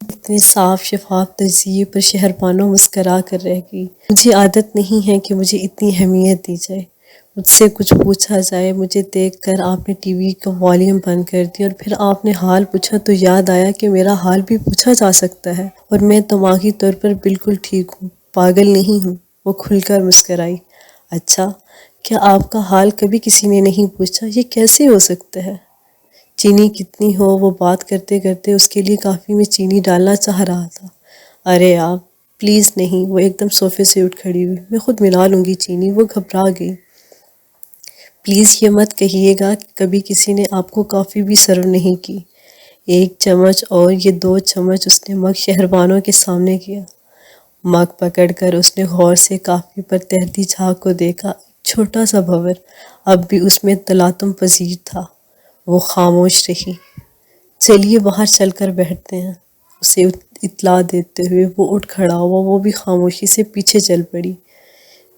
اتنے صاف شفاف تجزیے پر شہربانو مسکرا کر رہ گئی۔ مجھے عادت نہیں ہے کہ مجھے اتنی اہمیت دی جائے، مجھ سے کچھ پوچھا جائے۔ مجھے دیکھ کر آپ نے ٹی وی کا والیوم بند کر دیا اور پھر آپ نے حال پوچھا تو یاد آیا کہ میرا حال بھی پوچھا جا سکتا ہے، اور میں دماغی طور پر بالکل ٹھیک ہوں، پاگل نہیں ہوں۔ وہ کھل کر مسکرائی۔ اچھا، کیا آپ کا حال کبھی کسی نے نہیں پوچھا؟ یہ کیسے ہو سکتا ہے؟ چینی کتنی ہو؟ وہ بات کرتے کرتے اس کے لیے کافی میں چینی ڈالنا چاہ رہا تھا۔ ارے آپ پلیز نہیں۔ وہ ایک دم صوفے سے اٹھ کھڑی ہوئی۔ میں خود ملا لوں گی چینی۔ وہ گھبرا گئی۔ پلیز یہ مت کہیے گا کہ کبھی کسی نے آپ کو کافی بھی سرو نہیں کی۔ ایک چمچ اور یہ 2 چمچ۔ اس نے مگ شہربانو کے سامنے کیا۔ مگ پکڑ کر اس نے غور سے کافی پر تہتی جھاگ کو دیکھا۔ ایک چھوٹا سا بھور اب بھی اس میں تلاطم پذیر تھا۔ وہ خاموش رہی۔ چلیے باہر چل کر بیٹھتے ہیں، اسے اطلاع دیتے ہوئے وہ اٹھ کھڑا ہوا۔ وہ بھی خاموشی سے پیچھے چل پڑی۔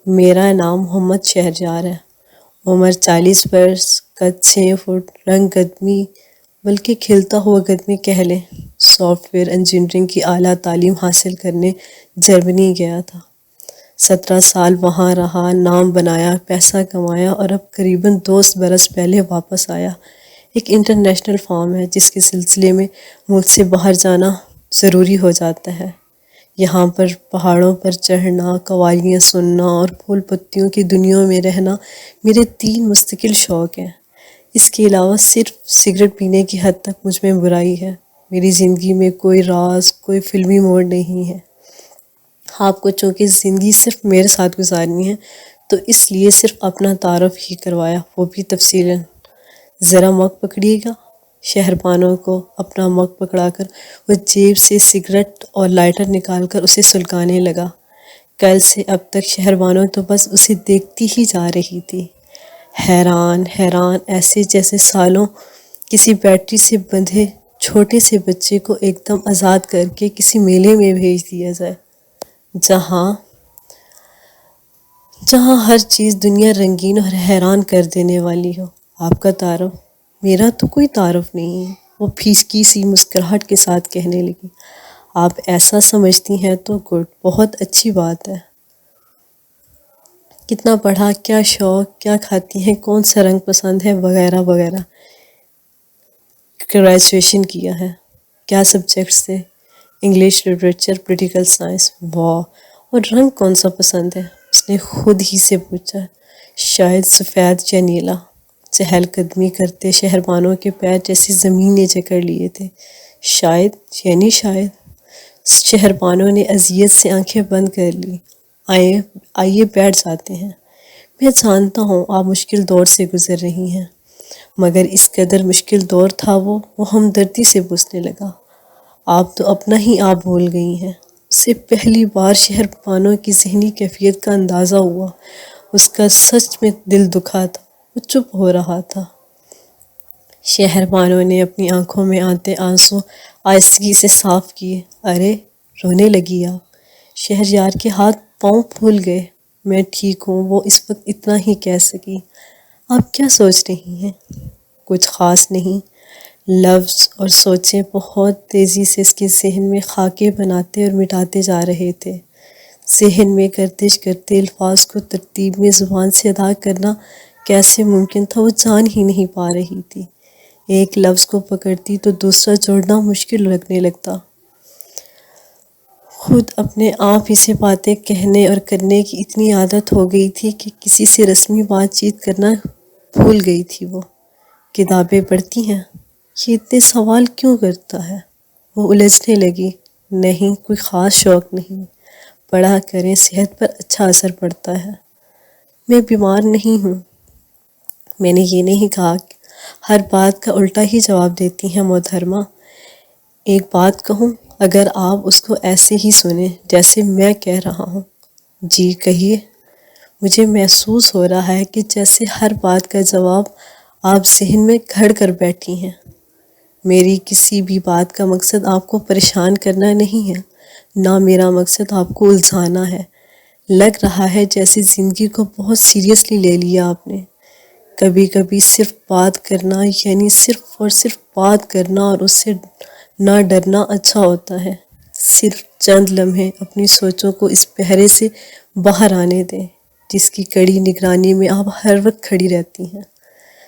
میرا نام محمد شہریار ہے، عمر 40 برس، قد 6 فٹ، رنگ گدمی بلکہ کھلتا ہوا گدمی کہہ لیں۔ سافٹ ویئر انجینئرنگ کی اعلیٰ تعلیم حاصل کرنے جرمنی گیا تھا۔ 17 سال وہاں رہا، نام بنایا، پیسہ کمایا اور اب قریباً 2 برس پہلے واپس آیا۔ ایک انٹرنیشنل فارم ہے جس کے سلسلے میں ملک سے باہر جانا ضروری ہو جاتا ہے۔ یہاں پر پہاڑوں پر چڑھنا، قوالیاں سننا اور پھول پتیوں کی دنیا میں رہنا میرے 3 مستقل شوق ہیں۔ اس کے علاوہ صرف سگریٹ پینے کی حد تک مجھ میں برائی ہے۔ میری زندگی میں کوئی راز، کوئی فلمی موڑ نہیں ہے۔ آپ کو چونکہ زندگی صرف میرے ساتھ گزارنی ہے تو اس لیے صرف اپنا تعارف ہی کروایا، وہ بھی تفصیلاً۔ ذرا مگ پکڑیے گا۔ شہربانو کو اپنا مگ پکڑا کر وہ جیب سے سگریٹ اور لائٹر نکال کر اسے سلگانے لگا۔ کل سے اب تک شہربانو تو بس اسے دیکھتی ہی جا رہی تھی، حیران حیران، ایسے جیسے سالوں کسی بیٹری سے بندھے چھوٹے سے بچے کو ایک دم آزاد کر کے کسی میلے میں بھیج دیا جائے، جہاں ہر چیز دنیا رنگین اور حیران کر دینے والی ہو۔ آپ کا تعارف؟ میرا تو کوئی تعارف نہیں ہے، وہ پھیسکی سی مسکراہٹ کے ساتھ کہنے لگی۔ آپ ایسا سمجھتی ہیں تو گڈ، بہت اچھی بات ہے۔ کتنا پڑھا، کیا شوق، کیا کھاتی ہیں، کون سا رنگ پسند ہے، وغیرہ وغیرہ۔ گریجویشن کیا ہے۔ کیا سبجیکٹس تھے؟ English, literature, political science. واہ! اور رنگ کون سا پسند ہے؟ اس نے خود ہی سے پوچھا۔ شاید سفید یا نیلا۔ چہل قدمی کرتے شہربانو کے پیر جیسے زمین نے جکڑ لیے تھے۔ شاید یعنی شاید؟ شہربانو نے اذیت سے آنکھیں بند کر لی۔ آئیے بیٹھ جاتے ہیں۔ میں جانتا ہوں آپ مشکل دور سے گزر رہی ہیں، مگر اس قدر مشکل دور تھا وہ ہمدردی سے پوچھنے لگا۔ آپ تو اپنا ہی آپ بھول گئی ہیں۔ اسے پہلی بار شہربانو کی ذہنی کیفیت کا اندازہ ہوا۔ اس کا سچ میں دل دکھا تھا۔ وہ چپ ہو رہا تھا۔ شہربانو نے اپنی آنکھوں میں آتے آنسو آہستگی سے صاف کیے۔ ارے رونے لگی آپ؟ شہریار کے ہاتھ پاؤں پھول گئے۔ میں ٹھیک ہوں، وہ اس وقت اتنا ہی کہہ سکی۔ آپ کیا سوچ رہی ہیں؟ کچھ خاص نہیں۔ لفظ اور سوچیں بہت تیزی سے اس کے ذہن میں خاکے بناتے اور مٹاتے جا رہے تھے۔ ذہن میں گردش کرتے الفاظ کو ترتیب میں زبان سے ادا کرنا کیسے ممکن تھا وہ جان ہی نہیں پا رہی تھی۔ ایک لفظ کو پکڑتی تو دوسرا جوڑنا مشکل لگنے لگتا۔ خود اپنے آپ ہی سے باتیں کہنے اور کرنے کی اتنی عادت ہو گئی تھی کہ کسی سے رسمی بات چیت کرنا بھول گئی تھی وہ۔ کتابیں پڑھتی ہیں؟ یہ اتنے سوال کیوں کرتا ہے؟ وہ الجھنے لگی۔ نہیں، کوئی خاص شوق نہیں۔ پڑھا کریں، صحت پر اچھا اثر پڑتا ہے۔ میں بیمار نہیں ہوں۔ میں نے یہ نہیں کہا کہ ہر بات کا الٹا ہی جواب دیتی ہیں محترمہ۔ ایک بات کہوں، اگر آپ اس کو ایسے ہی سنیں جیسے میں کہہ رہا ہوں۔ جی کہیے۔ مجھے محسوس ہو رہا ہے کہ جیسے ہر بات کا جواب آپ ذہن میں گھڑ کر بیٹھی ہیں۔ میری کسی بھی بات کا مقصد آپ کو پریشان کرنا نہیں ہے، نہ میرا مقصد آپ کو الجھانا ہے۔ لگ رہا ہے جیسے زندگی کو بہت سیریسلی لے لیا آپ نے۔ کبھی کبھی صرف بات کرنا، یعنی صرف اور صرف بات کرنا اور اس سے نہ ڈرنا اچھا ہوتا ہے۔ صرف چند لمحے اپنی سوچوں کو اس بحرے سے باہر آنے دیں جس کی کڑی نگرانی میں آپ ہر وقت کھڑی رہتی ہیں۔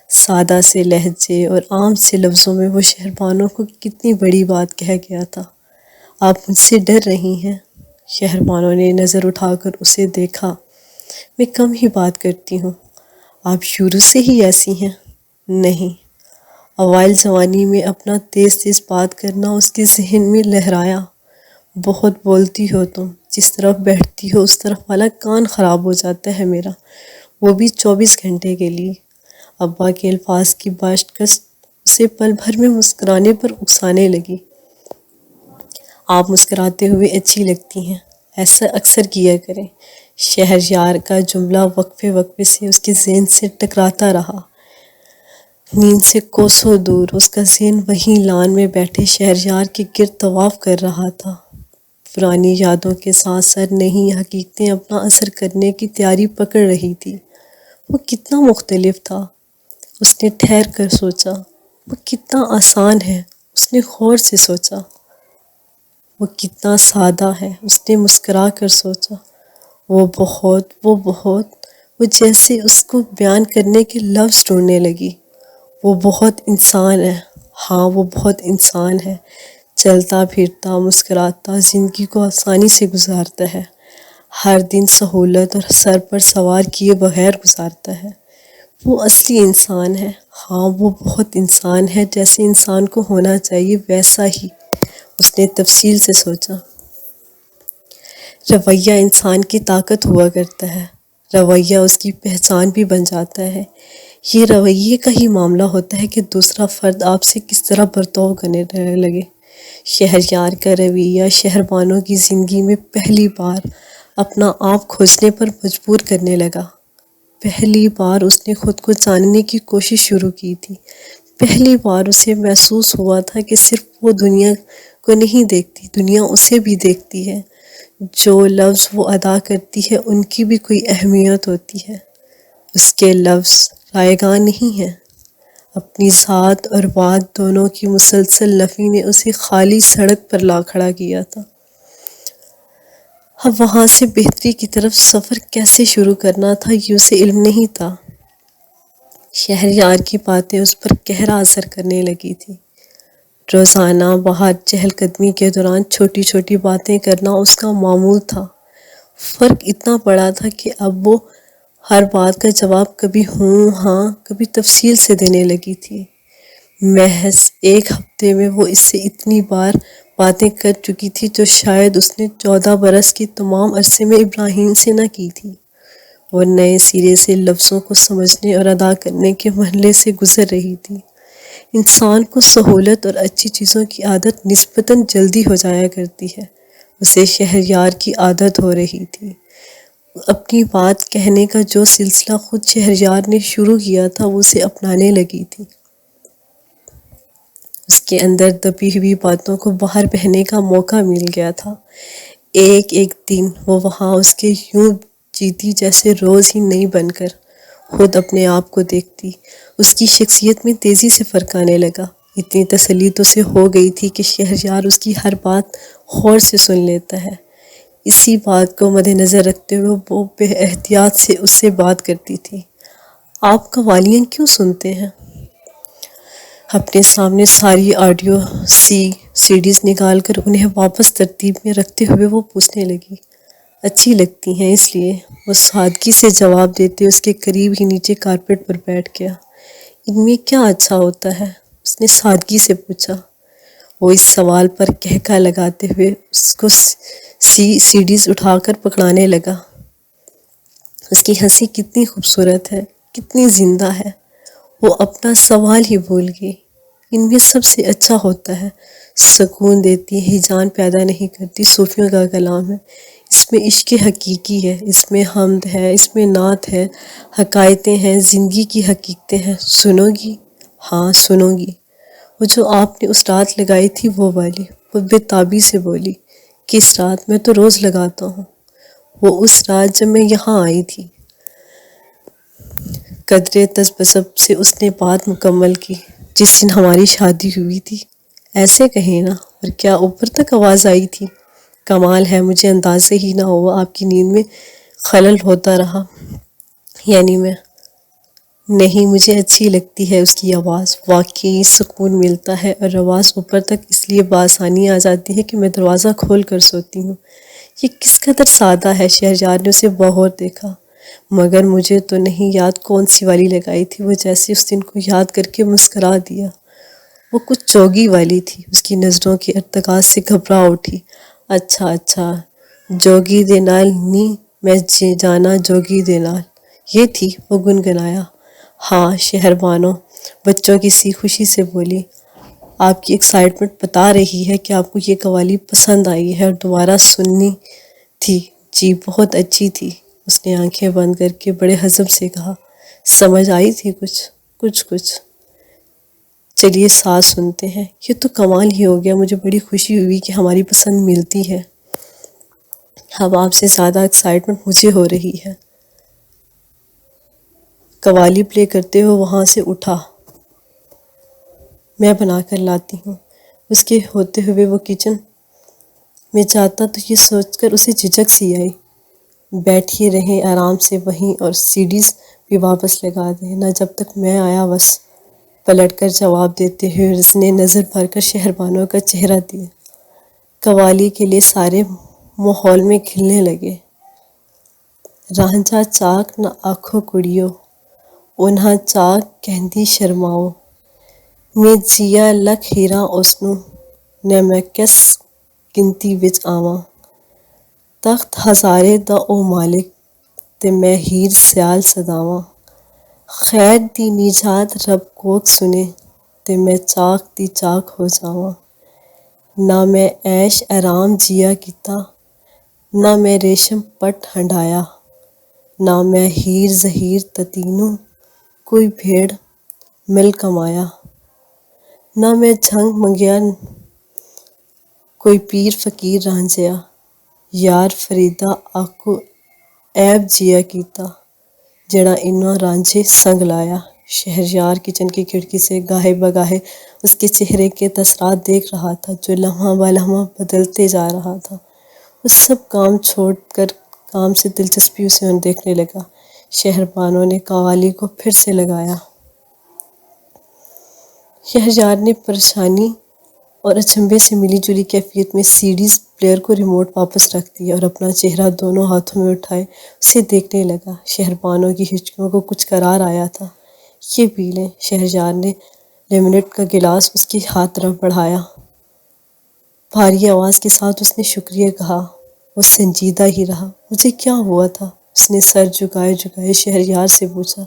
سادہ سے لہجے اور عام سے لفظوں میں وہ شہربانو کو کتنی بڑی بات کہہ گیا تھا۔ آپ مجھ سے ڈر رہی ہیں؟ شہربانو نے نظر اٹھا کر اسے دیکھا۔ میں کم ہی بات کرتی ہوں۔ آپ شروع سے ہی ایسی ہیں؟ نہیں۔ اوائل جوانی میں اپنا تیز تیز بات کرنا اس کے ذہن میں لہرایا۔ بہت بولتی ہو تم، جس طرف بیٹھتی ہو اس طرف والا کان خراب ہو جاتا ہے میرا، وہ بھی 24 گھنٹے کے لیے۔ ابا کے الفاظ کی باشکست اسے پل بھر میں مسکرانے پر اکسانے لگی۔ آپ مسکراتے ہوئے اچھی لگتی ہیں، ایسا اکثر کیا کریں۔ شہریار کا جملہ وقفے وقفے سے اس کے ذہن سے ٹکراتا رہا۔ نیند سے کوسوں دور اس کا ذہن وہیں لان میں بیٹھے شہریار کے گرد طواف کر رہا تھا۔ پرانی یادوں کے ساتھ ساتھ نئی حقیقتیں اپنا اثر کرنے کی تیاری پکڑ رہی تھی۔ وہ کتنا مختلف تھا، اس نے ٹھہر کر سوچا۔ وہ کتنا آسان ہے، اس نے غور سے سوچا۔ وہ کتنا سادہ ہے، اس نے مسکرا کر سوچا۔ وہ بہت، وہ جیسے اس کو بیان کرنے کے لفظ ڈھونڈنے لگی۔ وہ بہت انسان ہے، ہاں وہ بہت انسان ہے، چلتا پھرتا مسکراتا زندگی کو آسانی سے گزارتا ہے، ہر دن سہولت اور سر پر سوار کیے بغیر گزارتا ہے۔ وہ اصلی انسان ہے، ہاں وہ بہت انسان ہے، جیسے انسان کو ہونا چاہیے ویسا ہی، اس نے تفصیل سے سوچا۔ رویہ انسان کی طاقت ہوا کرتا ہے، رویہ اس کی پہچان بھی بن جاتا ہے۔ یہ رویے کا ہی معاملہ ہوتا ہے کہ دوسرا فرد آپ سے کس طرح برتاؤ کرنے لگے۔ شہریار کا رویہ شہربانو کی زندگی میں پہلی بار اپنا آپ کھوجنے پر مجبور کرنے لگا۔ پہلی بار اس نے خود کو جاننے کی کوشش شروع کی تھی۔ پہلی بار اسے محسوس ہوا تھا کہ صرف وہ دنیا کو نہیں دیکھتی، دنیا اسے بھی دیکھتی ہے۔ جو لفظ وہ ادا کرتی ہے ان کی بھی کوئی اہمیت ہوتی ہے، اس کے لفظ رائیگاں نہیں ہیں۔ اپنی ذات اور بات دونوں کی مسلسل نفی نے اسے خالی سڑک پر لا کھڑا کیا تھا۔ اب وہاں سے بہتری کی طرف سفر کیسے شروع کرنا تھا یہ اسے علم نہیں تھا۔ شہریار کی باتیں اس پر گہرا اثر کرنے لگی تھی۔ روزانہ باہر چہل قدمی کے دوران چھوٹی چھوٹی باتیں کرنا اس کا معمول تھا۔ فرق اتنا بڑا تھا کہ اب وہ ہر بات کا جواب کبھی ہوں ہاں کبھی تفصیل سے دینے لگی تھی۔ محض ایک ہفتے میں وہ اس سے اتنی بار باتیں کر چکی تھی جو شاید اس نے 14 برس کے تمام عرصے میں ابراہیم سے نہ کی تھی۔ وہ نئے سرے سے لفظوں کو سمجھنے اور ادا کرنے کے مرحلے سے گزر رہی تھی۔ انسان کو سہولت اور اچھی چیزوں کی عادت نسبتاً جلدی ہو جایا کرتی ہے، اسے شہریار کی عادت ہو رہی تھی۔ اپنی بات کہنے کا جو سلسلہ خود شہریار نے شروع کیا تھا وہ اسے اپنانے لگی تھی۔ اس کے اندر دبی ہوئی باتوں کو باہر بہنے کا موقع مل گیا تھا۔ ایک ایک دن وہ وہاں اس کے یوں جیتی جیسے روز ہی نئی بن کر خود اپنے آپ کو دیکھتی۔ اس کی شخصیت میں تیزی سے فرق آنے لگا۔ اتنی تسلی تو اسے ہو گئی تھی کہ شہریار اس کی ہر بات غور سے سن لیتا ہے۔ اسی بات کو مد نظر رکھتے ہوئے وہ بے احتیاط سے اس سے بات کرتی تھی۔ آپ قوالیاں کیوں سنتے ہیں؟ اپنے سامنے ساری آڈیو سی ڈیز نکال کر انہیں واپس ترتیب میں رکھتے ہوئے وہ پوچھنے لگی۔ اچھی لگتی ہیں اس لیے، وہ سادگی سے جواب دیتے اس کے قریب ہی نیچے کارپیٹ پر بیٹھ گیا۔ ان میں کیا اچھا ہوتا ہے؟ اس نے سادگی سے پوچھا۔ وہ اس سوال پر کہکا لگاتے ہوئے اس کو سی ڈیز اٹھا کر پکڑانے لگا۔ اس کی ہنسی کتنی خوبصورت ہے، کتنی زندہ ہے۔ وہ اپنا سوال ہی بھول گئی۔ ان میں سب سے اچھا ہوتا ہے، سکون دیتی ہے، ہیجان پیدا نہیں کرتی، صوفیوں کا کلام ہے۔ اس میں عشق حقیقی ہے، اس میں حمد ہے، اس میں نعت ہے، حکایتیں ہیں، زندگی کی حقیقتیں ہیں۔ سنو گی؟ ہاں سنو گی۔ وہ جو آپ نے اس رات لگائی تھی وہ والی، وہ بے تابی سے بولی۔ کس رات؟ میں تو روز لگاتا ہوں۔ وہ اس رات جب میں یہاں آئی تھی۔ قدرے تذبذب سے اس نے بات مکمل کی۔ جس دن ہماری شادی ہوئی تھی، ایسے کہیں نا، اور کیا اوپر تک آواز آئی تھی؟ کمال ہے، مجھے اندازہ ہی نہ ہوا آپ کی نیند میں خلل ہوتا رہا۔ یعنی میں نہیں، مجھے اچھی لگتی ہے اس کی آواز، واقعی سکون ملتا ہے، اور آواز اوپر تک اس لیے بآسانی آ جاتی ہے کہ میں دروازہ کھول کر سوتی ہوں۔ یہ کس قدر سادہ ہے۔ شہریار نے اسے بغور دیکھا۔ مگر مجھے تو نہیں یاد کون سی والی لگائی تھی۔ وہ جیسے اس دن کو یاد کر کے مسکرا دیا۔ وہ کچھ جوگی والی تھی۔ اس کی نظروں کی ارتکاز سے گھبرا اٹھی۔ اچھا، جوگی دے نال نی میں جانا جوگی دے نال، یہ تھی؟ وہ گنگنایا۔ ہاں شہر بانو بچوں کی سی خوشی سے بولی۔ آپ کی ایکسائٹمنٹ بتا رہی ہے کہ آپ کو یہ قوالی پسند آئی ہے اور دوبارہ سننی تھی۔ جی بہت اچھی تھی، اس نے آنکھیں بند کر کے بڑے حزم سے کہا۔ سمجھ آئی تھی کچھ؟ چلیے ساتھ سنتے ہیں۔ یہ تو کمال ہی ہو گیا، مجھے بڑی خوشی ہوئی کہ ہماری پسند ملتی ہے۔ اب آپ سے زیادہ ایکسائٹمنٹ مجھے ہو رہی ہے۔ قوالی پلے کرتے ہوئے وہاں سے اٹھا۔ میں بنا کر لاتی ہوں۔ اس کے ہوتے ہوئے وہ کچن میں جاتا تو یہ سوچ کر اسے جھجک سی آئی، بیٹھے رہیں آرام سے وہیں اور سیڈیز بھی واپس لگا دیں نہ جب تک میں آیا۔ بس پلٹ کر جواب دیتے ہوئے اس نے نظر بھر کر شہر بانو کا چہرہ دیا۔ قوالی کے لیے سارے ماحول میں کھلنے لگے۔ رانجھا چاک نہ آکھو کڑیو، انہاں چاک کہندی شرماؤ، میں جیا لکھ ہیراں اسنوں، نے میں کس گنتی وچ آواں، تخت ہزارے دا او مالک، تے میں ہیر سیال سداواں، خیر دی نجات رب کوک سنے، تے میں چاک دی چاک ہو جاواں، نہ میں عیش آرام جیا کیتا، نہ میں ریشم پٹ ہنڈایا، نہ میں ہیر زہیر تتینوں کوئی بھیڑ مل کمایا، نہ میں جھنگ منگیا کوئی پیر فقیر رانجھیا، یار فریدا آکو عیب جیا کیتا، جڑا انہاں رانجھے سنگ لایا۔ شہریار کچن کی کھڑکی سے گاہے بگاہے اس کے چہرے کے تاثرات دیکھ رہا تھا جو لمحہ بہ لمحہ بدلتے جا رہا تھا۔ وہ سب کام چھوڑ کر کام سے دلچسپی اسے دیکھنے لگا۔ شہر بانو نے قوالی کو پھر سے لگایا۔ شہریار نے پریشانی اور اچنبھے سے ملی جلی کیفیت میں سی ڈیز پلیئر کو ریموٹ واپس رکھ دیا اور اپنا چہرہ دونوں ہاتھوں میں اٹھائے اسے دیکھنے لگا۔ شہر بانو کی ہچکیوں کو کچھ قرار آیا تھا۔ یہ پی لیں۔ شہریار نے لیمنیڈ کا گلاس اس کے ہاتھ طرف بڑھایا۔ بھاری آواز کے ساتھ اس نے شکریہ کہا۔ وہ سنجیدہ ہی رہا۔ مجھے کیا ہوا تھا؟ اس نے سر جھکائے شہریار سے پوچھا۔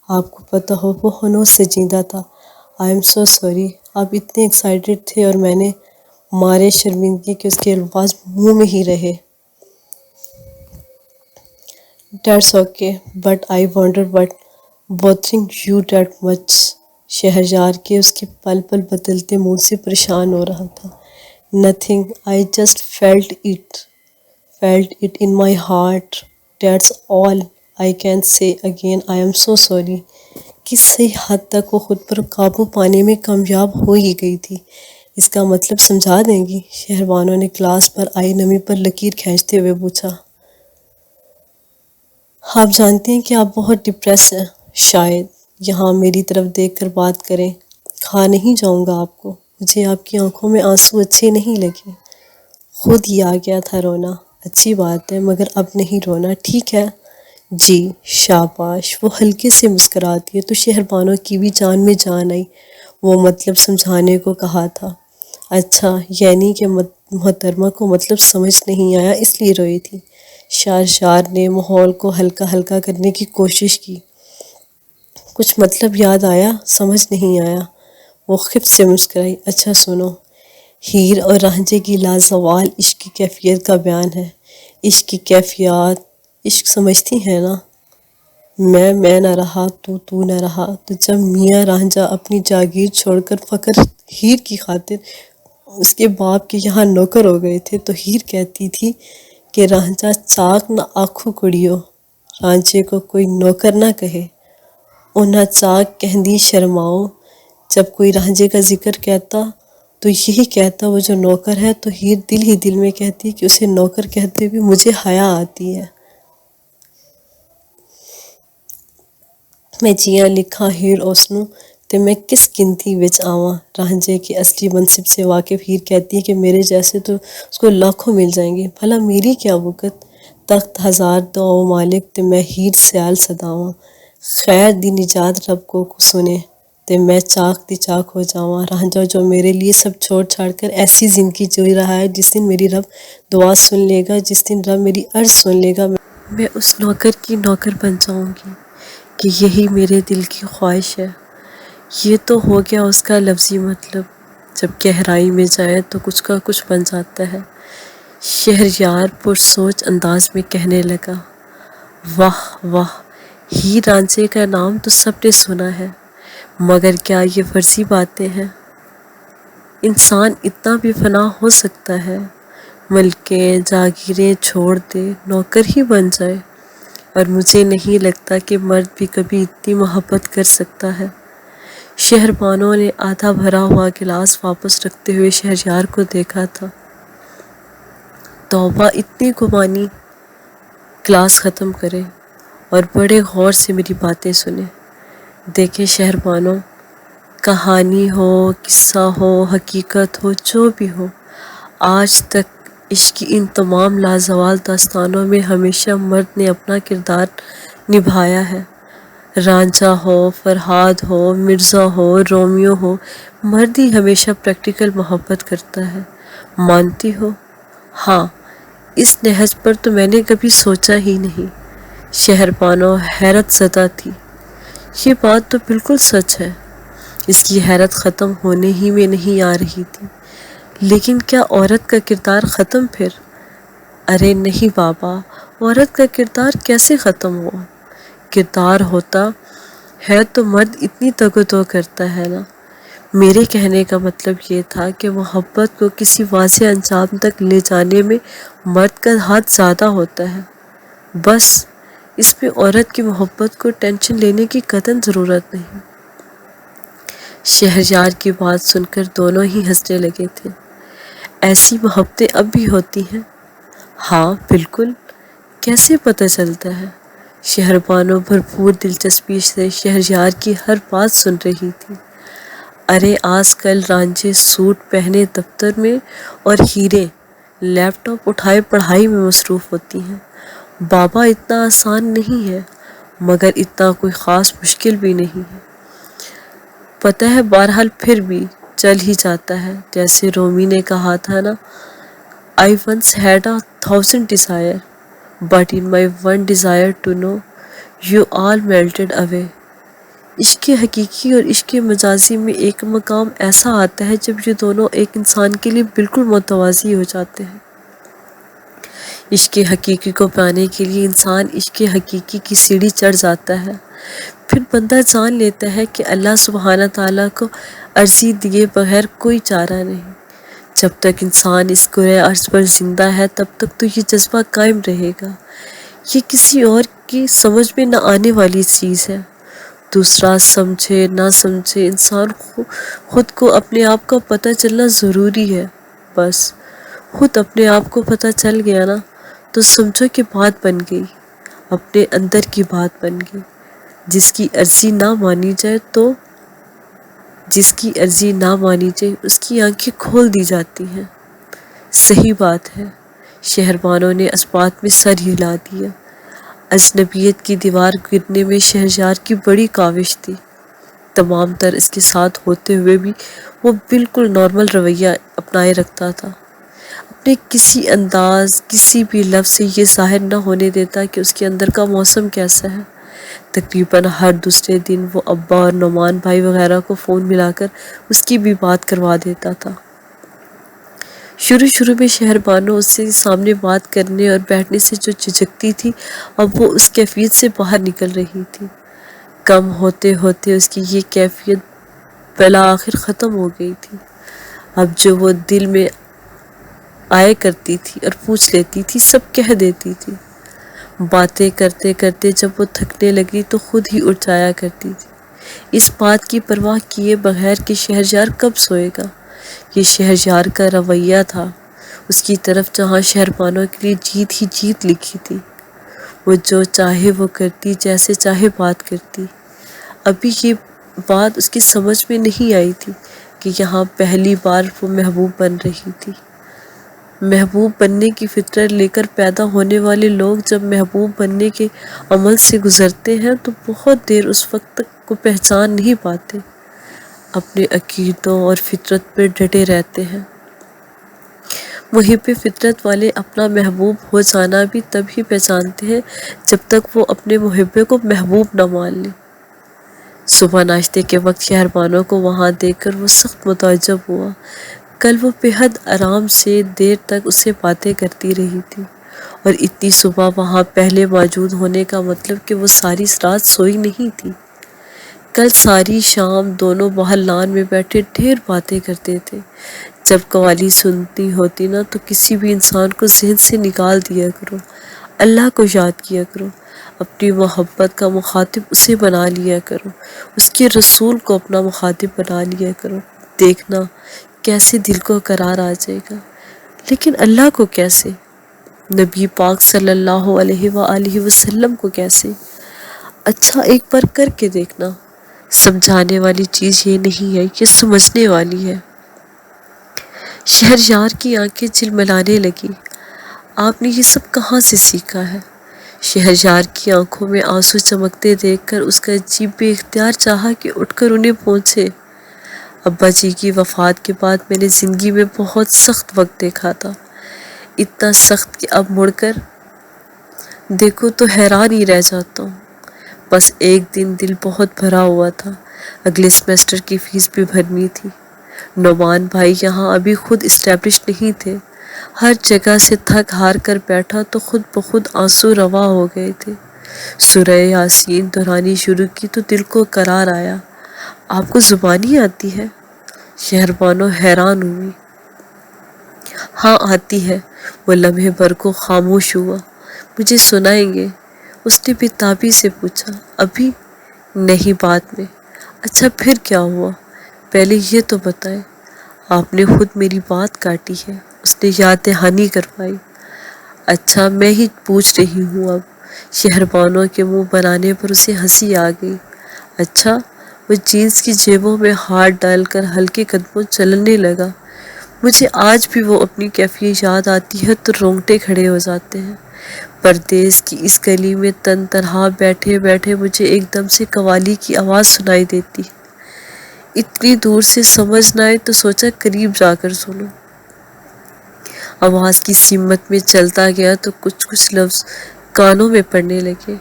آپ کو پتہ ہو وہ ہنوز سے جیندہ تھا۔ آئی ایم سو سوری، آپ اتنے ایکسائٹڈ تھے اور میں نے مارے شرمندگی کے اس کے الفاظ منہ میں ہی رہے۔ That's okay, but I wonder what bothering you that much. Shahryar کے اس کے پل پل بدلتے موڈ سے پریشان ہو رہا تھا۔ Nothing, I just felt it in my heart. That's all I can say. Again, I am so sorry. کسی حد تک وہ خود پر قابو پانے میں کامیاب ہو ہی گئی تھی۔ اس کا مطلب سمجھا دیں گی؟ شہر بانو نے گلاس پر آئی نمی پر لکیر کھینچتے ہوئے پوچھا۔ آپ جانتے ہیں کہ آپ بہت ڈپریس ہیں، شاید یہاں میری طرف دیکھ کر بات کریں۔ کھا نہیں جاؤں گا آپ کو، مجھے آپ کی آنکھوں میں آنسو اچھے نہیں لگے۔ خود ہی آ گیا تھا رونا۔ اچھی بات ہے، مگر اب نہیں رونا، ٹھیک ہے؟ جی شاباش۔ وہ ہلکے سے مسکراتی ہے تو شہر بانو کی بھی جان میں جان آئی۔ وہ مطلب سمجھانے کو کہا تھا۔ اچھا، یعنی کہ محترمہ کو مطلب سمجھ نہیں آیا اس لیے روئی تھی۔ شہریار نے ماحول کو ہلکا کرنے کی کوشش کی۔ کچھ مطلب یاد آیا؟ سمجھ نہیں آیا۔ وہ خفت سے مسکرائی۔ اچھا سنو، ہیر اور رانجھے کی لازوال عشق کی کیفیت کا بیان ہے۔ عشق کی کیفیت، عشق سمجھتی ہیں نا؟ میں نہ رہا تو نہ رہا، تو جب میاں رانجھا اپنی جاگیر چھوڑ کر فقر ہیر کی خاطر اس کے باپ کے یہاں نوکر ہو گئے تھے تو ہیر کہتی تھی کہ رانجھا چاک نہ آکھو کڑیو، رانجھے کو کوئی نوکر نہ کہے۔ او نہ چاک کہندی شرماؤ، جب کوئی رانجھے کا ذکر کہتا تو یہی کہتا وہ جو نوکر ہے، تو ہیر دل ہی دل میں کہتی کہ اسے نوکر کہتے بھی مجھے حیا آتی ہے۔ میں جیاں لکھاں ہیر اوسنوں تے میں کس گنتی وچ آواں۔ رانجھے کے اصلی منصب سے واقف ہیر کہتی ہے کہ میرے جیسے تو اس کو لاکھوں مل جائیں گے، بھلا میری کیا وقت، تخت ہزار دو مالک تے میں ہیر سیال صداواں۔ خیر دی نجات رب کو سنے تے میں چاک دی چاک ہو جاواں۔ رانجھا جو میرے لیے سب چھوڑ چھاڑ کر ایسی زندگی جی رہا ہے، جس دن میری رب دعا سن لے گا، جس دن رب میری عرض سن لے گا، میں اس نوکر کی نوکر بن جاؤں گی کہ یہی میرے دل کی خواہش ہے۔ یہ تو ہو گیا اس کا لفظی مطلب، جب گہرائی میں جائے تو کچھ کا کچھ بن جاتا ہے۔ شہریار پرسوچ انداز میں کہنے لگا، واہ واہ، ہیر رانجھے کا نام تو سب نے سنا ہے، مگر کیا یہ فرضی باتیں ہیں؟ انسان اتنا بھی فنا ہو سکتا ہے، ملکیں جاگیریں چھوڑ دے، نوکر ہی بن جائے؟ اور مجھے نہیں لگتا کہ مرد بھی کبھی اتنی محبت کر سکتا ہے۔ شہربانو نے آدھا بھرا ہوا گلاس واپس رکھتے ہوئے شہریار کو دیکھا تھا۔ توبہ، اتنی گمانی، گلاس ختم کریں اور بڑے غور سے میری باتیں سنیں۔ دیکھیں شہربانو، کہانی ہو، قصہ ہو، حقیقت ہو، جو بھی ہو، آج تک عشق کی ان تمام لازوال داستانوں میں ہمیشہ مرد نے اپنا کردار نبھایا ہے۔ رانجھا ہو، فرہاد ہو، مرزا ہو، رومیو ہو، مرد ہی ہمیشہ پریکٹیکل محبت کرتا ہے۔ مانتی ہو؟ ہاں، اس نہج پر تو میں نے کبھی سوچا ہی نہیں۔ شہربانو حیرت زدہ تھی۔ یہ بات تو بالکل سچ ہے۔ اس کی حیرت ختم ہونے ہی میں نہیں آ رہی تھی۔ لیکن کیا عورت کا کردار ختم پھر؟ ارے نہیں بابا، عورت کا کردار کیسے ختم ہوا؟ کردار ہوتا ہے تو مرد اتنی تگ کرتا ہے نا۔ میرے کہنے کا مطلب یہ تھا کہ محبت کو کسی واضح انجام تک لے جانے میں مرد کا ہاتھ زیادہ ہوتا ہے۔ بس اس میں عورت کی محبت کو ٹینشن لینے کی قطعاً ضرورت نہیں۔ شہریار کی بات سن کر دونوں ہی ہنسنے لگے تھے۔ ایسی محبتیں اب بھی ہوتی ہیں؟ ہاں بالکل، کیسے پتہ چلتا ہے؟ شہربانو بھرپور دلچسپی سے شہریار کی ہر بات سن رہی تھی۔ ارے آج کل رانجھے سوٹ پہنے دفتر میں اور ہیریں لیپ ٹاپ اٹھائے پڑھائی میں مصروف ہوتی ہیں۔ بابا اتنا آسان نہیں ہے، مگر اتنا کوئی خاص مشکل بھی نہیں ہے۔ پتہ ہے بہرحال پھر بھی چل ہی جاتا ہے، جیسے رومی نے کہا تھا نا، I once had 1,000 desires, but in my one desire to know you all melted away۔ عشق حقیقی اور عشق مجازی میں ایک مقام ایسا آتا ہے جب یہ دونوں ایک انسان کے لیے بالکل متوازی ہو جاتے ہیں۔ عشق حقیقی کو پانے کے لیے انسان عشق حقیقی کی سیڑھی چڑھ جاتا ہے، پھر بندہ جان لیتا ہے کہ اللہ سبحانہ تعالیٰ کو عرضی دیے بغیر کوئی چارہ نہیں۔ جب تک انسان اس کرۂ ارض پر زندہ ہے تب تک تو یہ جذبہ قائم رہے گا۔ یہ کسی اور کی سمجھ میں نہ آنے والی چیز ہے۔ دوسرا سمجھے نہ سمجھے، انسان خود کو اپنے آپ کا پتہ چلنا ضروری ہے۔ بس خود اپنے آپ کو پتہ چل گیا نا تو سمجھو کہ بات بن گئی، اپنے اندر کی بات بن گئی۔ جس کی عرضی نہ مانی جائے اس کی آنکھیں کھول دی جاتی ہیں۔ صحیح بات ہے۔ شہربانو نے اس بات میں سر ہلا دیا۔ اجنبیت کی دیوار گرنے میں شہریار کی بڑی کاوش تھی۔ تمام تر اس کے ساتھ ہوتے ہوئے بھی وہ بالکل نارمل رویہ اپنائے رکھتا تھا، اپنے کسی انداز، کسی بھی لفظ سے یہ ظاہر نہ ہونے دیتا کہ اس کے اندر کا موسم کیسا ہے۔ تقریباً ہر دوسرے دن وہ ابا اور نعمان بھائی وغیرہ کو فون ملا کر اس کی بھی بات کروا دیتا تھا۔ شروع میں شہربانو اس سے سامنے بات کرنے اور بیٹھنے سے جو جھجکتی تھی، اب وہ اس کیفیت سے باہر نکل رہی تھی۔ کم ہوتے ہوتے اس کی یہ کیفیت بالآخر ختم ہو گئی تھی۔ اب جو وہ دل میں آئے کرتی تھی اور پوچھ لیتی تھی، سب کہہ دیتی تھی۔ باتیں کرتے کرتے جب وہ تھکنے لگی تو خود ہی اٹھ جایا کرتی تھی، اس بات کی پرواہ کیے بغیر کہ شہریار کب سوئے گا۔ یہ شہریار کا رویہ تھا اس کی طرف، جہاں شہربانوں کے لیے جیت ہی جیت لکھی تھی۔ وہ جو چاہے وہ کرتی، جیسے چاہے بات کرتی۔ ابھی یہ بات اس کی سمجھ میں نہیں آئی تھی کہ یہاں پہلی بار وہ محبوب بن رہی تھی۔ محبوب بننے کی فطرت لے کر پیدا ہونے والے لوگ جب محبوب بننے کے عمل سے گزرتے ہیں تو بہت دیر اس وقت تک کو پہچان نہیں پاتے، اپنے عقیدوں اور فطرت پر ڈٹے رہتے ہیں۔ محب فطرت والے اپنا محبوب ہو جانا بھی تبھی پہچانتے ہیں جب تک وہ اپنے محبے کو محبوب نہ مان لیں۔ صبح ناشتے کے وقت شہربانوں کو وہاں دیکھ کر وہ سخت متعجب ہوا۔ کل وہ بے حد آرام سے دیر تک اس سے باتیں کرتی رہی تھی، اور اتنی صبح وہاں پہلے موجود ہونے کا مطلب کہ وہ ساری رات سوئی نہیں تھی۔ کل ساری شام دونوں باہر لان میں بیٹھے ڈھیر باتیں کرتے تھے۔ جب قوالی سنتی ہوتی نا تو کسی بھی انسان کو ذہن سے نکال دیا کرو، اللہ کو یاد کیا کرو، اپنی محبت کا مخاطب اسے بنا لیا کرو، اس کے رسول کو اپنا مخاطب بنا لیا کرو، دیکھنا کیسے دل کو قرار آ جائے گا۔ لیکن اللہ کو کیسے؟ نبی پاک صلی اللہ علیہ وآلہ وسلم کو کیسے؟ اچھا ایک بار کر کے دیکھنا۔ سمجھانے والی چیز یہ نہیں ہے، یہ سمجھنے والی ہے۔ شہریار کی آنکھیں جھلملانے لگی۔ آپ نے یہ سب کہاں سے سیکھا ہے؟ شہریار کی آنکھوں میں آنسو چمکتے دیکھ کر اس کا جی بے اختیار چاہا کہ اٹھ کر انہیں پہنچے۔ ابا جی کی وفات کے بعد میں نے زندگی میں بہت سخت وقت دیکھا تھا، اتنا سخت کہ اب مڑ کر دیکھو تو حیران ہی رہ جاتا ہوں۔ بس ایک دن دل بہت بھرا ہوا تھا، اگلے سیمسٹر کی فیس بھی بھرنی تھی۔ نعمان بھائی یہاں ابھی خود اسٹیبلش نہیں تھے، ہر جگہ سے تھک ہار کر بیٹھا تو خود بخود آنسو روا ہو گئے تھے۔ سورہ یاسین دہرانی شروع کی تو دل کو قرار آیا۔ آپ کو زبانی آتی ہے؟ شہربانو حیران ہوئی۔ ہاں آتی ہے۔ وہ لمحے بھر کو خاموش ہوا۔ مجھے سنائیں گے؟ اس نے بے تابی سے پوچھا۔ ابھی نہیں، بعد میں۔ اچھا پھر کیا ہوا؟ پہلے یہ تو بتائیں۔ آپ نے خود میری بات کاٹی ہے، اس نے یاد دہانی کروائی۔ اچھا میں ہی پوچھ رہی ہوں اب۔ شہربانوں کے منہ بنانے پر اسے ہنسی آ گئی۔ اچھا؟ وہ جینس کی جیبوں میں ہاتھ ڈال کر ہلکے قدموں چلنے لگا۔ مجھے آج بھی وہ اپنی کیفیت یاد آتی ہے تو رونگٹے کھڑے ہو جاتے ہیں۔ پردیس کی اس گلی میں تن تنہا بیٹھے بیٹھے مجھے ایک دم سے قوالی کی آواز سنائی دیتی ہے۔ اتنی دور سے سمجھ نہ آئے تو سوچا قریب جا کر سنوں۔ آواز کی سمت میں چلتا گیا تو کچھ لفظ کانوں میں پڑنے لگے۔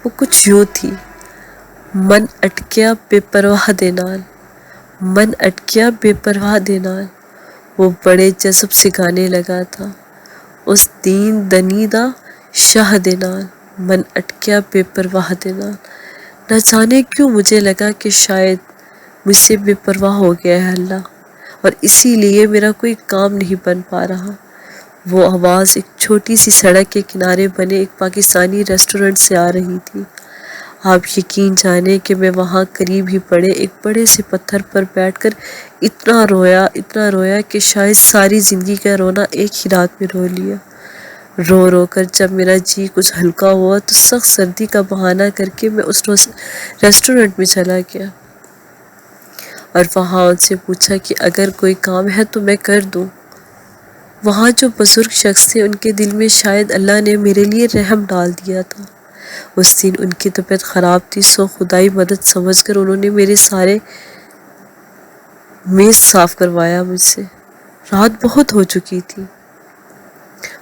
وہ کچھ یوں تھی: من اٹکیا بے پرواہ دے نال، من اٹکیا بے پرواہ دے نال۔ وہ بڑے جذب سے گانے لگا تھا: اس دین دنی دا شاہ دے نال، من اٹکیا بے پرواہ دے نال۔ نہ جانے کیوں مجھے لگا کہ شاید مجھ سے بے پرواہ ہو گیا ہے اللہ، اور اسی لیے میرا کوئی کام نہیں بن پا رہا۔ وہ آواز ایک چھوٹی سی سڑک کے کنارے بنے ایک پاکستانی ریسٹورنٹ سے آ رہی تھی۔ آپ یقین جانیں کہ میں وہاں قریب ہی پڑے ایک بڑے سے پتھر پر بیٹھ کر اتنا رویا کہ شاید ساری زندگی کا رونا ایک ہی رات میں رو لیا۔ رو رو کر جب میرا جی کچھ ہلکا ہوا تو سخت سردی کا بہانہ کر کے میں اس ریسٹورنٹ میں چلا گیا، اور وہاں ان سے پوچھا کہ اگر کوئی کام ہے تو میں کر دوں۔ وہاں جو بزرگ شخص تھے ان کے دل میں شاید اللہ نے میرے لیے رحم ڈال دیا تھا۔ اس دن ان کی طبیعت خراب تھی، سو خدائی مدد سمجھ کر انہوں نے میرے سارے میز صاف کروایا مجھ سے۔ رات بہت ہو چکی تھی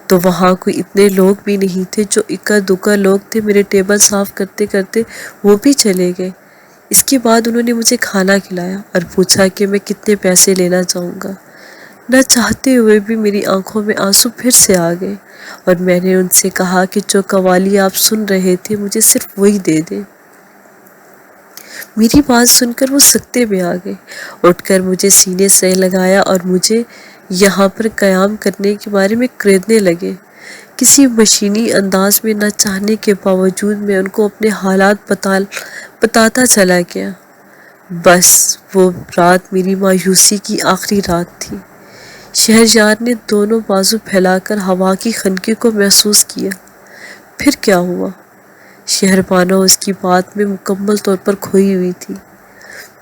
تو وہاں کوئی اتنے لوگ بھی نہیں تھے، جو اکا دکا لوگ تھے میرے ٹیبل صاف کرتے کرتے وہ بھی چلے گئے۔ اس کے بعد انہوں نے مجھے کھانا کھلایا اور پوچھا کہ میں کتنے پیسے لینا چاہوں گا۔ نہ چاہتے ہوئے بھی میری آنکھوں میں آنسو پھر سے آ گئے، اور میں نے ان سے کہا کہ جو قوالی آپ سن رہے تھے مجھے صرف وہی دے دیں۔ میری بات سن کر وہ سکتے میں آ گئے، اٹھ کر مجھے سینے سے لگایا اور مجھے یہاں پر قیام کرنے کے بارے میں کریدنے لگے۔ کسی مشینی انداز میں نہ چاہنے کے باوجود میں ان کو اپنے حالات بتاتا چلا گیا۔ بس وہ رات میری مایوسی کی آخری رات تھی۔ شہریار نے دونوں بازو پھیلا کر ہوا کی خنکی کو محسوس کیا۔ پھر کیا ہوا؟ شہربانو اس کی بات میں مکمل طور پر کھوئی ہوئی تھی۔